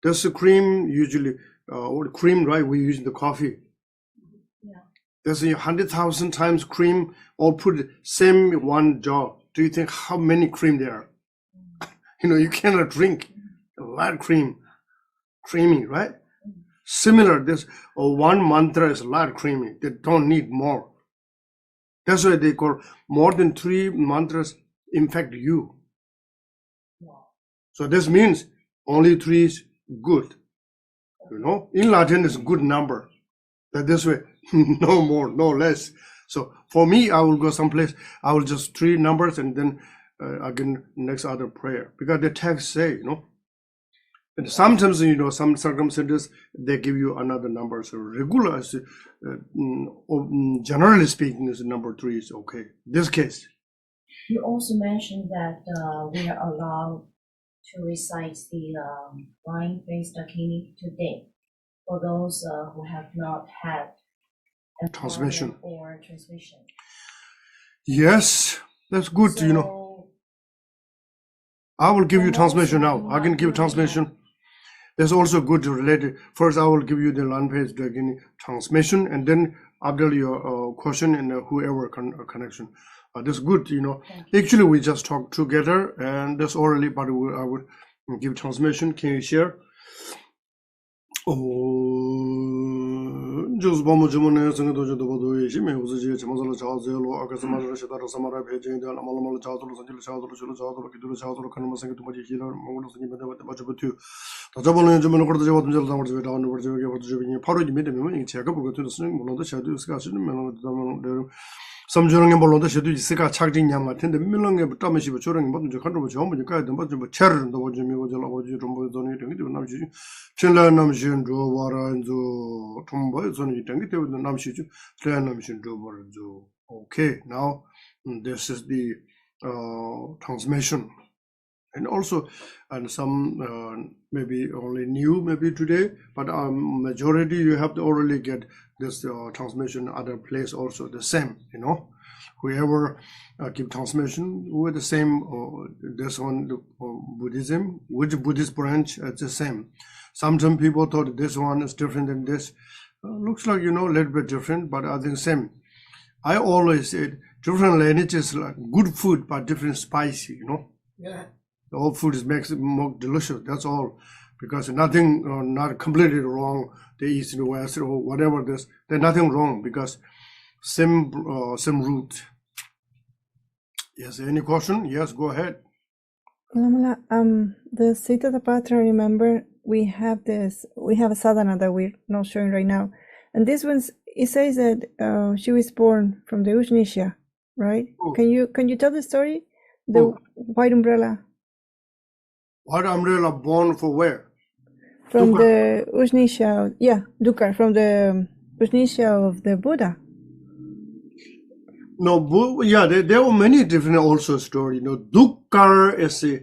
This cream usually, or cream, right? We use in the coffee. There's 100,000 times cream, all put same one jar. Do you think how many cream there are? You cannot drink a lot of creamy, right? Similar, this one mantra is a lot creamy. They don't need more. That's why they call more than 3 mantras infect you. So this means only 3 is good. In Latin is good number. That this way, no more, no less. So for me, I will go someplace, I will just 3 numbers and then again next other prayer. Because the text say, and sometimes, some circumstances, they give you another number. So regular, generally speaking, is number 3 is okay. This case. You also mentioned that we are allowed to recite the line-based dakini today for those who have not had transmission or transmission. Yes, that's good. I will give you transmission now. I can give transmission. That's also good to relate it. First, I will give you the line-based dakini transmission, and then after your question and whoever connection. That's good, Actually, we just talk together, and that's orally, but I would give transmission. Can you share? Just bomb Jumane, Senator Dodo, Jimmy, was a Jamazala Charles, Akasamara, Samara, Paging, Malamal Charles, and Charles, Kidu, Kanamas, and Tumaji, Mongols, and Bajabu. The double German Court of the Downwards with downwards, part of the minimum in Chaka, to the same, one of the shadow discussion, some during a bolo should do Sika charging young attend the Milang of Thomas during bottom to country, home, you guide them, but you chair and the watch me was allowed you to donate to Namshi. Chilla Namshin drew water and do tomboys on you tank it with the Namshi, Namshin drew. Okay, now this is the transmission. And also, and some maybe only new, maybe today, but majority you have to already get this transmission other place also the same, whoever give transmission with the same, this one Buddhism, which Buddhist branch it's the same. Sometimes people thought this one is different than this. Looks like, a little bit different, but I think same. I always said different lineages like good food, but different spicy, Yeah. All food makes it more delicious. That's all, because nothing, not completely wrong. The east and the west or whatever. There's nothing wrong because same root. Yes. Any question? Yes. Go ahead. Lamala, the Siddhartha, remember we have a sadhana that we're not showing right now, and this one's it says that she was born from the Ushnisha, right? Oh. Can you tell the story? The white umbrella. White umbrella born for where? From Dukar. the Ushnisha, Dukar, from the Ushnisha of the Buddha. No, there were many different also stories. Dukar is the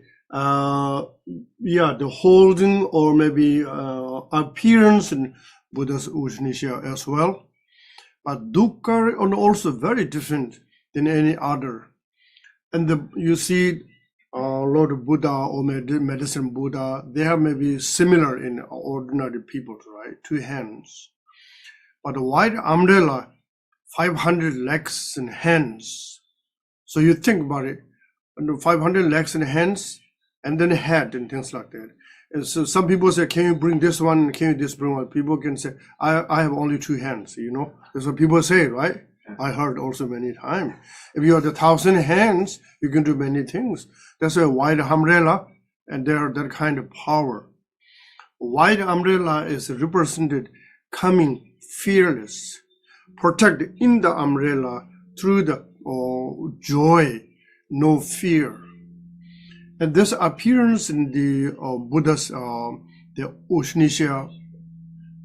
holding or maybe appearance in Buddha's Ushnisha as well. But dukkha are also very different than any other. And you see Lord Buddha or medicine Buddha, they are maybe similar in ordinary people, right? 2 hands. But a wide umbrella, 500 legs and hands. So you think about it, 500 legs and hands, and then a head and things like that. And so some people say, can you bring this one? Can you this bring one? People can say, I have only 2 hands, you know? That's what people say, right? I heard also many times. If you have 1,000 hands, you can do many things. That's a wide umbrella, and they are that kind of power. Wide umbrella is represented coming fearless, protect in the umbrella through the joy, no fear. And this appearance in the Buddha's, the Ushnisha,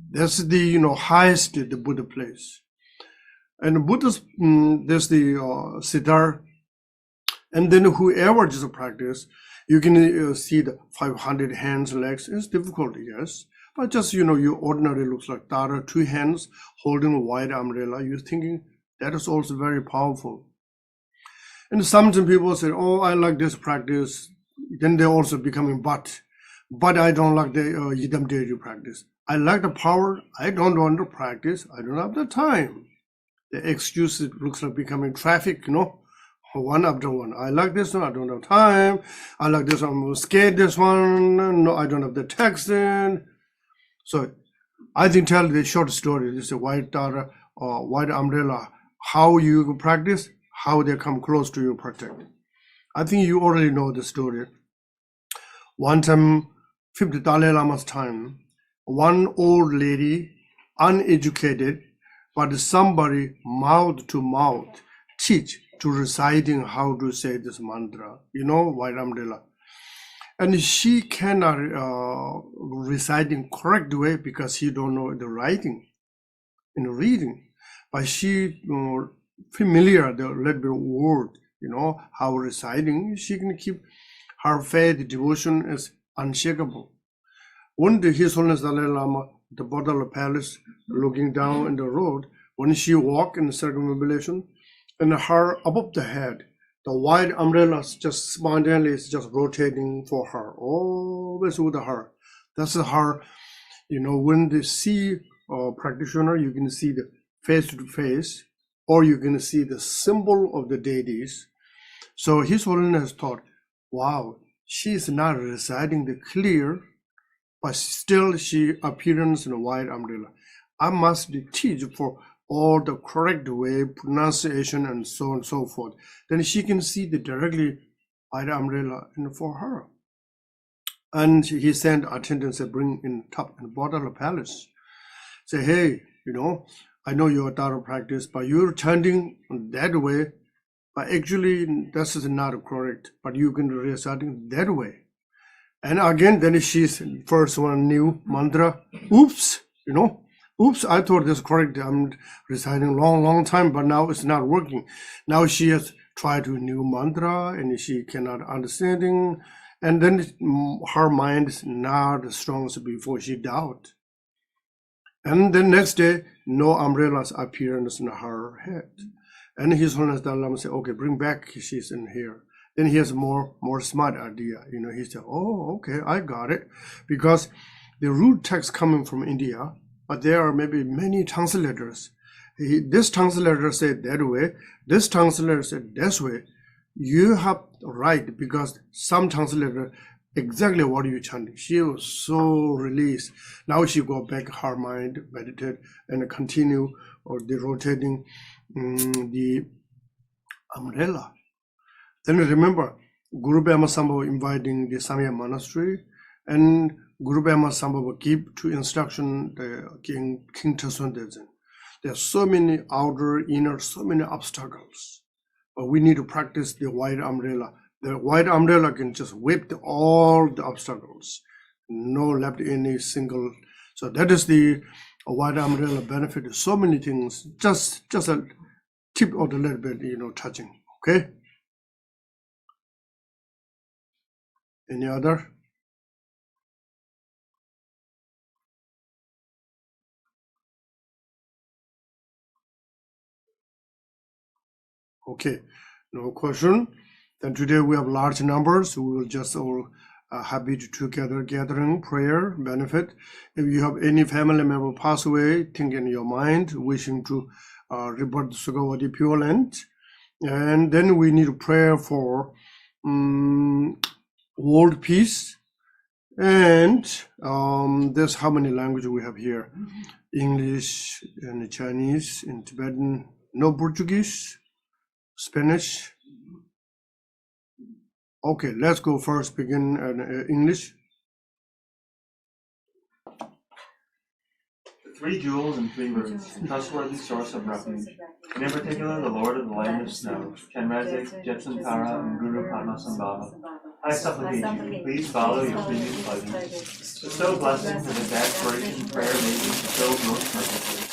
that's the highest the Buddha place. And Buddha's, there's the Siddhar, and then whoever just practice, you can see the 500 hands, legs. It's difficult, yes. But just, you ordinarily looks like Tara, 2 hands holding a wide umbrella. You're thinking that is also very powerful. And sometimes people say, oh, I like this practice. Then they're also becoming but I don't like the Yidam deity practice. I like the power. I don't want to practice. I don't have the time. The excuse looks like becoming traffic, one after one. I like this one, I don't have time. I like this one, I'm scared this one. No, I don't have the text in. So I think tell the short story. This is a white Tara or white umbrella. How you practice, how they come close to you protect. I think you already know the story. One time, 5th Dalai Lama's time, one old lady, uneducated, but somebody mouth to mouth teach to reciting how to say this mantra, white umbrella. And she cannot recite in correct way because she don't know the writing and reading, but she familiar the little bit word, how reciting. She can keep her faith, devotion is unshakable. One day, His Holiness Dalai Lama, the Buddha Palace, looking down in the road, when she walked in the circumambulation, and her above the head, the white umbrella just spontaneously just rotating for her, always with her. That's her, when they see a practitioner, you can see the face to face, or you can see the symbol of the deities. So His Holiness thought, wow, she is not reciting the clear, but still she appearance in a white umbrella. I must teach for all the correct way, pronunciation, and so on and so forth. Then she can see the directly white umbrella for her. And he sent attendants to bring in top and bottom of the palace. Say, hey, I know you're a Dharma practice, but you're chanting that way, but actually this is not correct, but you can recite that way. And again, then she's first one new mantra. Oops, oops, I thought this correct. I'm reciting long time, but now it's not working. Now she has tried a new mantra and she cannot understanding. And then her mind is not as strong as before. She doubt. And the next day, no umbrellas appearance in her head. And His Holiness Dalai Lama said, okay, bring back, she's in here. Then he has more smart idea. He said, oh, okay, I got it. Because the root text coming from India, but there are maybe many translators. This translator said that way, this translator said this way. You have right, because some translator exactly what you chanting. She was so released. Now she go back her mind, meditate, and continue or the rotating the umbrella. Then remember, Guru Bama Sambhava inviting the Samya monastery, and Guru Bama Sambhava give to instruction the King Tasun Dezen. There are so many outer, inner, so many obstacles. But we need to practice the white umbrella. The white umbrella can just whip all the obstacles. No left any single. So that is the white umbrella benefit. So many things. Just a tip of a little bit, touching. Okay. Any other? Okay, no question. Then today we have large numbers. We will just all happy to together gathering prayer benefit. If you have any family member pass away, think in your mind, wishing to rebirth the Sugawati Pure Land. And then we need to pray for world peace. And there's how many languages we have here? English and Chinese and Tibetan, no Portuguese, Spanish. Okay, let's go first, begin in English. The three jewels and three roots, trustworthy source of refuge, and in particular the Lord of the land of snow, Chenrezig, Jetsantara, and Guru Padmasambhava. I supplicate you, please follow your previous pledges. Bestow blessings of this aspiration prayer may be fulfilled most mercifully.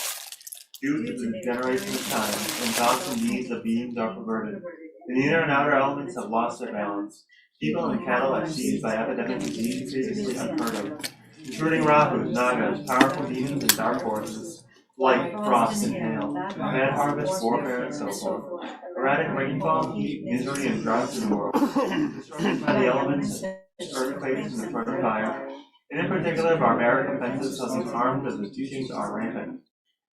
Due to the generation of time, and thoughts and deeds of beings are perverted, the inner and outer elements have lost their balance. People and cattle are seized by epidemic disease previously unheard of, including Rahus, Nagas, powerful demons, and dark forces, light, frost, and hail, bad harvest, warfare, and so forth. Erratic rainfall, heat, misery, and droughts in the world, disrupted by the elements, earthquakes, and the torrent of fire, and in particular barbaric offenses causing harm as the teachings are rampant.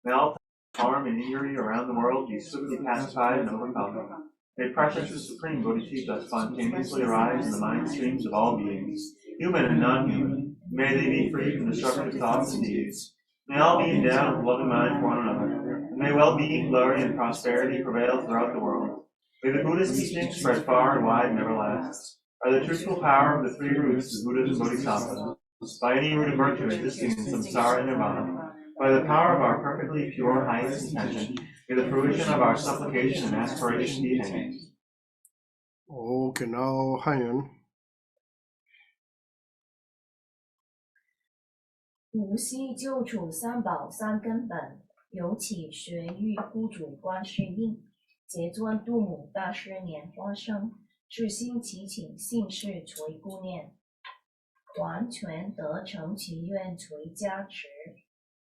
May all harm and injury around the world be swiftly pacified and overcome. May precious and supreme Bodhisattva spontaneously arise in the mind streams of all beings, human and non-human. May they be free from destructive thoughts and deeds. May all be endowed with loving mind for one another. And may well-being, glory, and prosperity prevail throughout the world. May the Buddhist teachings spread far and wide and never last. By the truthful power of the three roots of Buddha and Bodhisattva, by any root of virtue existing in samsara and nirvana, by the power of our perfectly pure highest intention, may the fruition of our supplication and aspiration be attained. Okay, now Hanyan. 无悉救处三宝三根本，尤其学欲护主观世音，结尊度母大师莲花生，至心祈请信事垂顾念，完全得成其愿垂加持，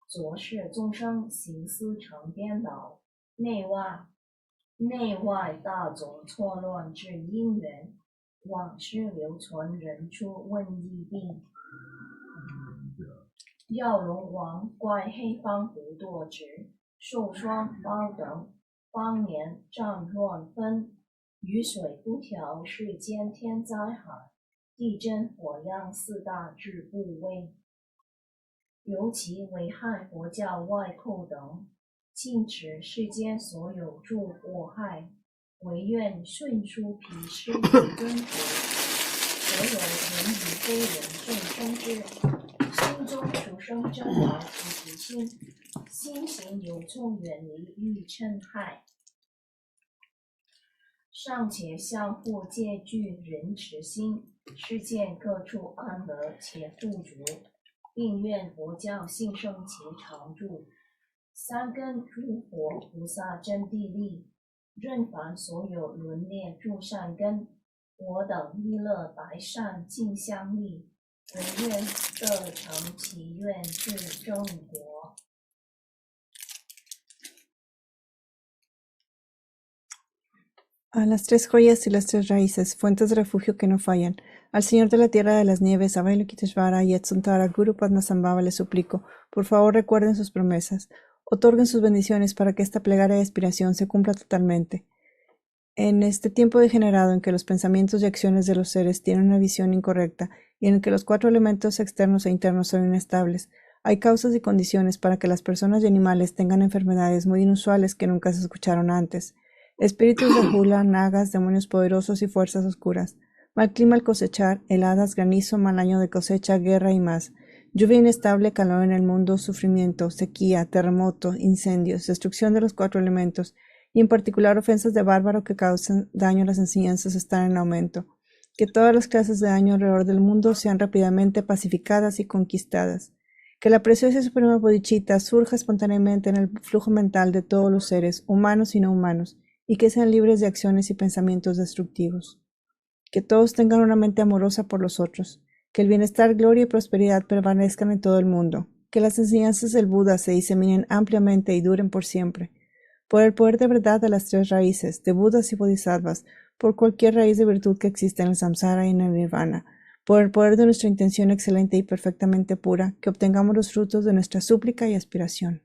昨世众生行思成颠倒，内外大种错乱之因缘，往事流传人出瘟疫病。耀龙王怪黑方不堕直，受霜包等方年战乱分，雨水不调世间天灾害，地震火殃四大治部位，尤其危害佛教外寇等，禁止世间所有诸祸害，唯愿迅速疲失于根除，所有人与非人众生之。心中出生真劳菩提心，心行有处远离欲嗔害，尚且相互借据仁慈心，世界各处安乐且富足，并愿佛教兴盛且常住。三根诸佛菩萨真谛力，任凡所有轮列诸善根，我等利乐白善尽相力。唯愿得成其愿至正果。A las tres joyas y las tres raíces, fuentes de refugio que no fallan, al Señor de la Tierra de las Nieves, Avalokiteshvara y Etsuntara, Guru Padmasambhava, les suplico, por favor recuerden sus promesas, otorguen sus bendiciones para que esta plegaria de aspiración se cumpla totalmente. En este tiempo degenerado en que los pensamientos y acciones de los seres tienen una visión incorrecta y en el que los cuatro elementos externos e internos son inestables, hay causas y condiciones para que las personas y animales tengan enfermedades muy inusuales que nunca se escucharon antes. Espíritus de Hula, nagas, demonios poderosos y fuerzas oscuras, mal clima al cosechar, heladas, granizo, mal año de cosecha, guerra y más, lluvia inestable, calor en el mundo, sufrimiento, sequía, terremoto, incendios, destrucción de los cuatro elementos, y en particular ofensas de bárbaro que causan daño a las enseñanzas están en aumento. Que todas las clases de daño alrededor del mundo sean rápidamente pacificadas y conquistadas. Que la preciosa y suprema bodhicitta surja espontáneamente en el flujo mental de todos los seres, humanos y no humanos, y que sean libres de acciones y pensamientos destructivos. Que todos tengan una mente amorosa por los otros. Que el bienestar, gloria y prosperidad permanezcan en todo el mundo. Que las enseñanzas del Buda se diseminen ampliamente y duren por siempre. por el poder de verdad de las tres raíces, de Budas y Bodhisattvas, por cualquier raíz de virtud que exista en el samsara y en el nirvana, por el poder de nuestra intención excelente y perfectamente pura, que obtengamos los frutos de nuestra súplica y aspiración.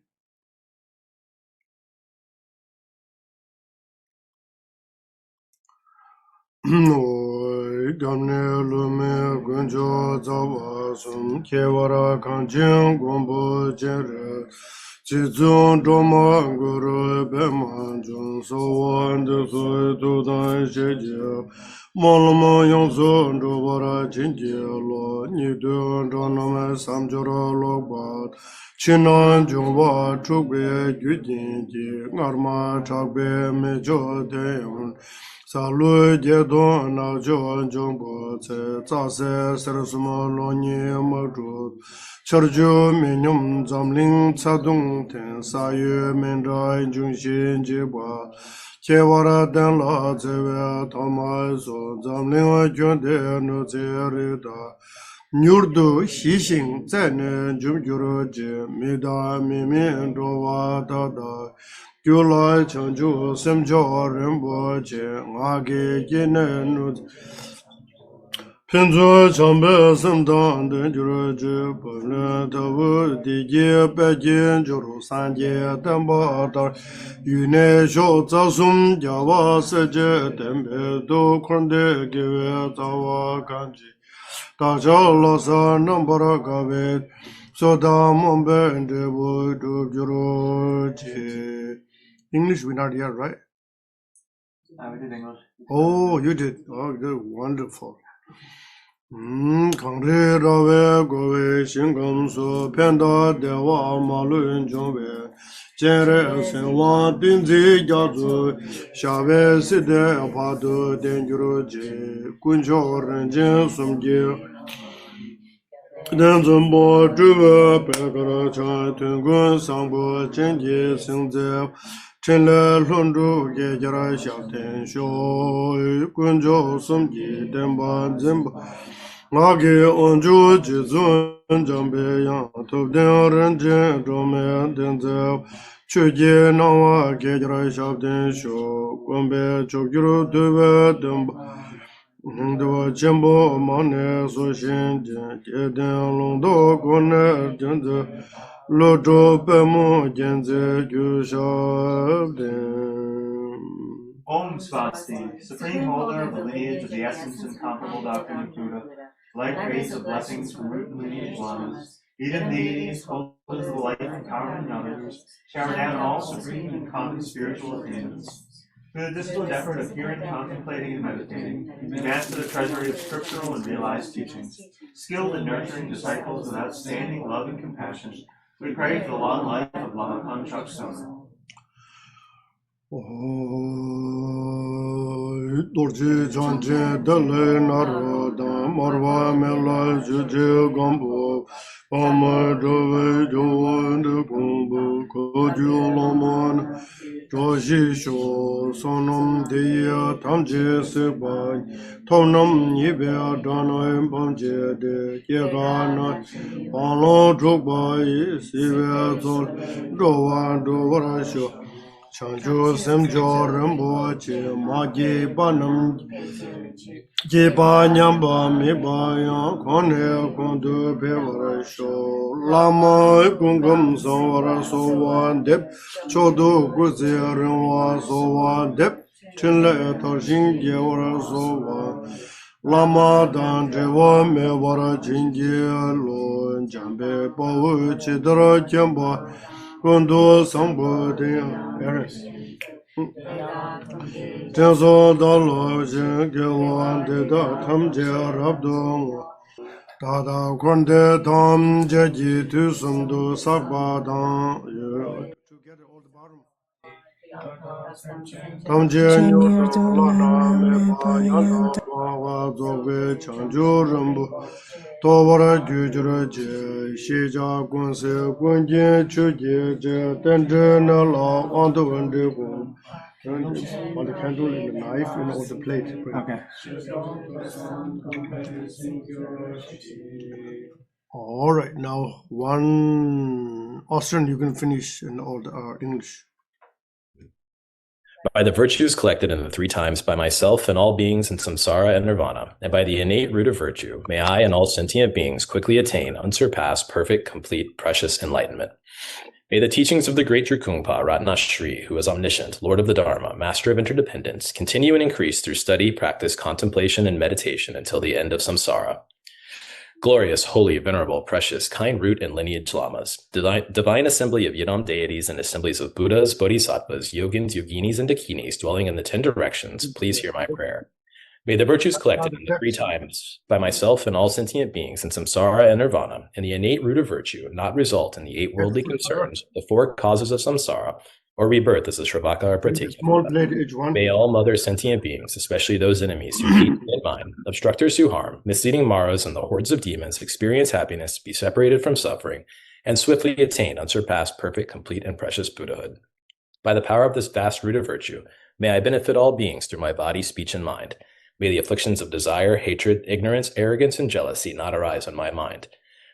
Jizun Doma Guru Beman Jun So Wan De Su Tu Dan She Jia Malama Yang Su Ndobara Jin Jia Lo Ni Du Dhanama Sam Jura Lo Bat Chinan Jung Wa Chukbe Gyu Jin Ji Ngarma Chakbe Me Jo Deyon Salu Jedon Na Jo Jung Bo Tse Tsa Se Sarasuma Lo Nye Ma Ju Charju Minyum Zamling Tsadung Ten Sayu Mendrai Jungshin Jibwa Kewara Den La Zewe Tamai So Zamling Gyonde No Zerida Nyurdu Xixing Zene Jumgyuru Je Mida Mimi Dowa Dada Gyulai Changju Semjo Rinpoche Ngage Gine No Pinzo Chambe Samdan Den Juru Je Pune Tawu Digi Pejin Juru Sanje Temba Dar Yune Sho Zasum Jawa Seje Tembe Do Konde Give Tawa Kanji Taja Lhasa Nambara Gabe Soda Mombe Debu Du Juru Je. English we not yet, right? We did English. Oh, you did. Oh, you did wonderful. Kangri Rawe Gowe Shingam So Penda Dewa Malun Jongwe Jere Senwan Dinzi Jazu Shawe Side Apadu Denjuru Je Kunjo Renjin Sumji Denzumbo Juwe Pekara Chan Tungun Sangbo Chenji Singze Chenle Lundu Gejara Shakten Sho Kunjo Sumji Demba Zimba Magi Onju Jizun Jambe Yang Tubden Renjin Dome Denze Chuji Nawa Gejara Shakten Sho Gombe Chogyuru Duwe Demba Ndo Jembo Mane So Shin Jeden Londo Gone Jenze Lodo Pemo Jenze Gyushabden. Om Swasti, Supreme Holder of the lineage of the essence and incomparable doctrine of Buddha, light grace of blessings from root and lineage lamas, Eden deities, holders of the life and power in others, shower down all supreme and common spiritual attainments. Through the disciplined effort of hearing, contemplating, and meditating, we master the treasury of scriptural and realized teachings. Skilled in nurturing disciples with outstanding love and compassion, we pray for the long life of Lopon Konchok Sonam. Dorji Janje Dele Naroda Marva Mela Juju Gombo Pama Dove Joan de Gombo Koju Lomon Joji Sho Sonam Deya Tamje Sebai Tonam Yibea Dana Impamje de Yegana Palo Drogba Sive Zol Dowa Dovarasho Chanju Semjo Rinpoche Magi Banam Jiba Nyamba Miba Yang Kone Kondu Bewara Sho Lama Gungam Sawara Sowan Dep Chodu Guzi Rinwa Sowan Dep Chinle Tarshin Gewara Sowan Lama Dan Dewa Mewara Jingi Lo Jambe Bawu Chidara Jamba Kondo Sambo Tenzo Dalo Gewan de Tamje Rabdo Dada Konde Tam Jeji Tu Sumdu Sakbadan Tamje Nyurdo Lana Mepa Yanda Wawa Zobe Chanju Rambu Tobara Jujura Je Shija Gunse Gunje Chuje Je Tendre Nala Wande Gun on the candle and the knife and on the plate. Okay. All right, now one Austrian you can finish in all the English. By the virtues collected in the 3 times by myself and all beings in samsara and nirvana, and by the innate root of virtue, may I and all sentient beings quickly attain unsurpassed, perfect, complete, precious enlightenment. May the teachings of the great Drikungpa Ratnashri, who is omniscient, Lord of the Dharma, Master of Interdependence, continue and increase through study, practice, contemplation, and meditation until the end of samsara. Glorious, holy, venerable, precious, kind root and lineage lamas, divine assembly of Yidam deities and assemblies of Buddhas, Bodhisattvas, Yogins, Yoginis, and Dakinis dwelling in the 10 directions, please hear my prayer. May the virtues collected in the 3 times by myself and all sentient beings in samsara and nirvana, and the innate root of virtue, not result in the 8 worldly concerns, the 4 causes of samsara, or rebirth as a Sravaka or Pratikya. May all mother sentient beings, especially those enemies who hate and mind, obstructors who harm, misleading maras, and the hordes of demons experience happiness, be separated from suffering, and swiftly attain unsurpassed, perfect, complete, and precious Buddhahood. By the power of this vast root of virtue, may I benefit all beings through my body, speech, and mind. May the afflictions of desire, hatred, ignorance, arrogance, and jealousy not arise on my mind.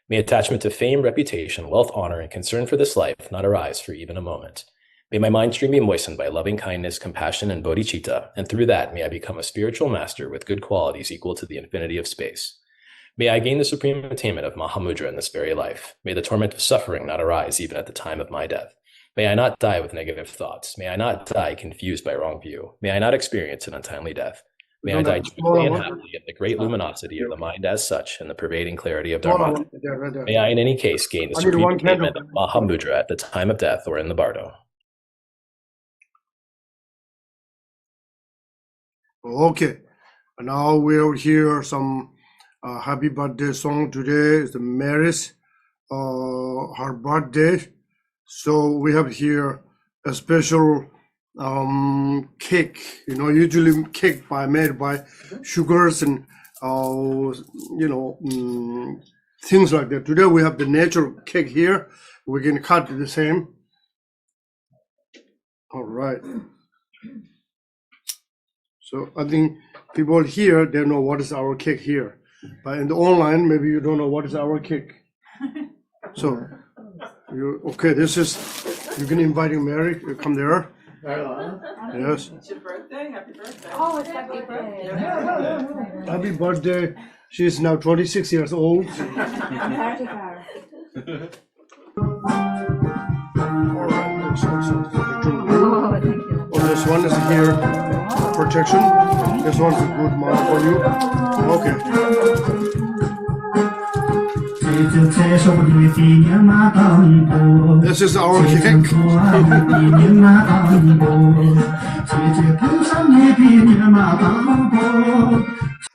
May attachment to fame, reputation, wealth, honor, and concern for this life not arise for even a moment. May my mind stream be moistened by loving kindness, compassion, and bodhicitta, and through that may I become a spiritual master with good qualities equal to the infinity of space. May I gain the supreme attainment of Mahamudra in this very life. May the torment of suffering not arise even at the time of my death. May I not die with negative thoughts. May I not die confused by wrong view. May I not experience an untimely death. May I die joyfully and happily in the great luminosity of the mind as such and the pervading clarity of Dharma. May I in any case gain the supreme attainment of Mahamudra at the time of death or in the bardo. Okay, now we'll hear some happy birthday song. Today is Mary's her birthday, so we have here a special cake. You know, usually cake made by sugars and things like that. Today we have the natural cake here. We can cut the same. All right. So I think people here, they know what is our cake here. But in the online, maybe you don't know what is our cake. So, this is, you can invite Mary, you come there. Yes. It's your birthday, happy birthday. Oh, it's happy birthday. Happy birthday. She's now 26 years old. All right. Oh, thank you. Oh, this one is here, protection. This one's a good mark for you. Okay. This is our cake.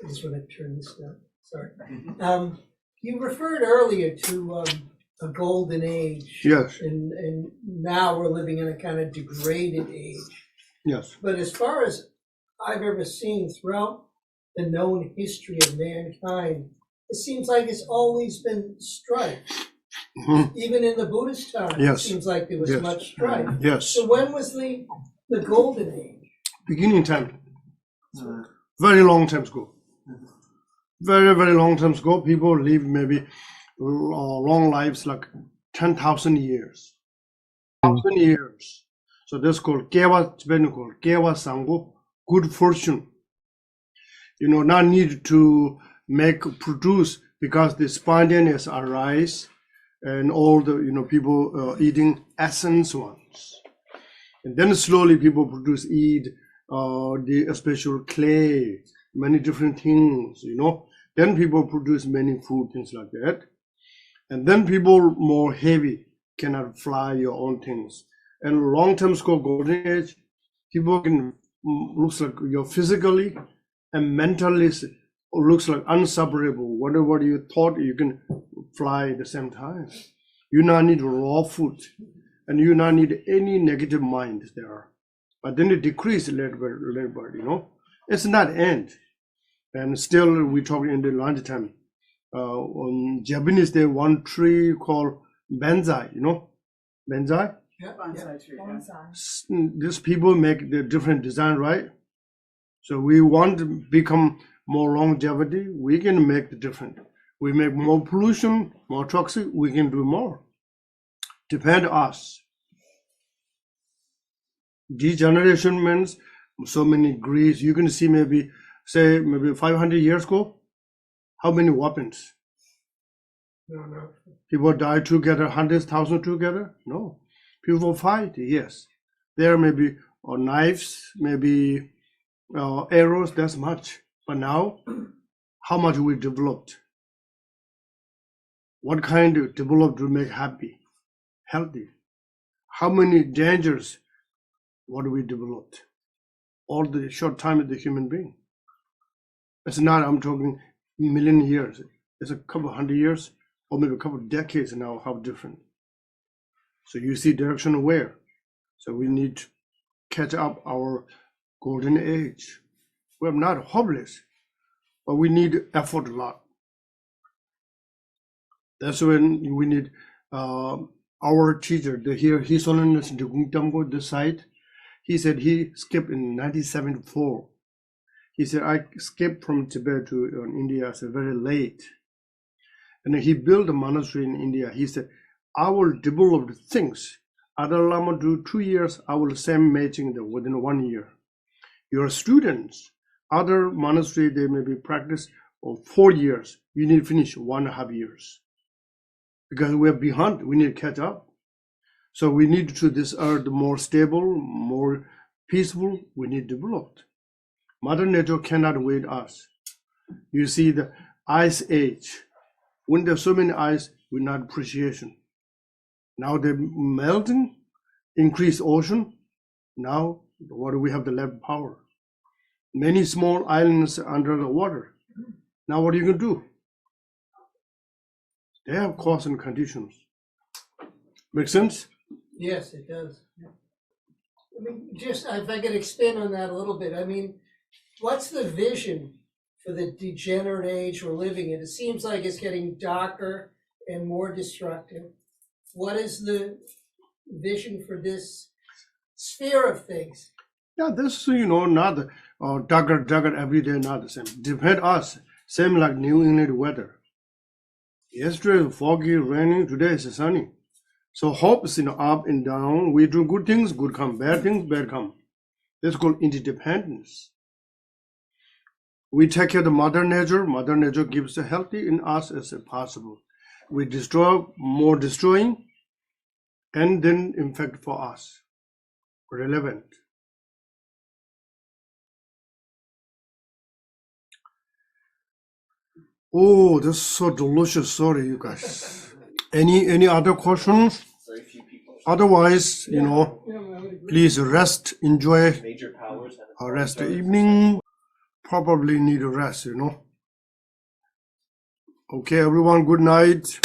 Just want to turn this down. Sorry. You referred earlier to a golden age. Yes. And now we're living in a kind of degraded age. Yes. But as far as I've ever seen throughout the known history of mankind, it seems like it's always been strife. Mm-hmm. Even in the Buddhist time, yes. It seems like there was much strife. Yes. So when was the golden age? Beginning time. Very long time ago. Very, very long time ago. People live maybe long lives like 10,000 years. 1,000 years. So that's called Kewa, Tibetan called Kewa Sangpo, good fortune. You know, not need to produce because the spontaneous arise and all the, people eating essence ones. And then slowly people eat the special clay, many different things, Then people produce many food, things like that. And then people more heavy cannot fly your own things. And long term score golden age, people can looks like you're physically and mentally looks like unseparable. Whatever you thought you can fly at the same time. You not need raw food, and you not need any negative mind there. But then it decrease little bit, It's not end. And still we talk in the lunch time. On Japanese, there one tree called bonsai, Bonsai? Yeah, bonsai tree. These people make the different design, right? So we want to become more longevity, we can make the different. We make more pollution, more toxic, we can do more. Depend on us. Degeneration means so many degrees. You can see maybe 500 years ago, how many weapons? No. People die together, 100,000 together? No. People fight, yes. There may be knives, maybe arrows, that's much. But now, how much we developed? What kind of developed to make happy, healthy? How many dangers, what we developed? All the short time of the human being. It's not, I'm talking million years. It's a couple hundred years, or maybe a couple of decades now, how different. So you see direction where. So we need to catch up our golden age. We're not hopeless, but we need effort a lot. That's when we need our teacher, His Holiness Drikung Kagyu, the site. He said he skipped in 1974. He said, I skipped from Tibet to India, so very late. And he built a monastery in India. He said, I will develop things. Other Lama do 2 years, I will send matching them within 1 year. Your students, other monastery, they may be practice for 4 years. You need to finish 1.5 years. Because we're behind, we need to catch up. So we need to this earth more stable, more peaceful, we need developed. Mother Nature cannot wait us. You see the ice age. When there's so many ice, we not appreciation. Now they're melting, increase ocean. Now what do we have the left power? Many small islands under the water. Now what are you going to do? They have cause and conditions. Make sense? Yes, it does. I mean, just if I could expand on that a little bit. I mean, what's the vision for the degenerate age we're living in? It seems like it's getting darker and more destructive. What is the vision for this sphere of things? Yeah, this, not darker every day, not the same. Depend us, same like New England weather. Yesterday foggy, raining, today is sunny. So hopes, up and down. We do good things, good come. Bad things, bad come. That's called interdependence. We take care of the Mother Nature. Mother Nature gives the healthy in us as possible. We destroy more destroying, and then in fact for us, relevant. Oh, that's so delicious. Sorry, you guys. Any other questions? Very few people. Otherwise, please rest, enjoy Major powers have rest the evening. Probably need a rest, Okay, everyone, good night.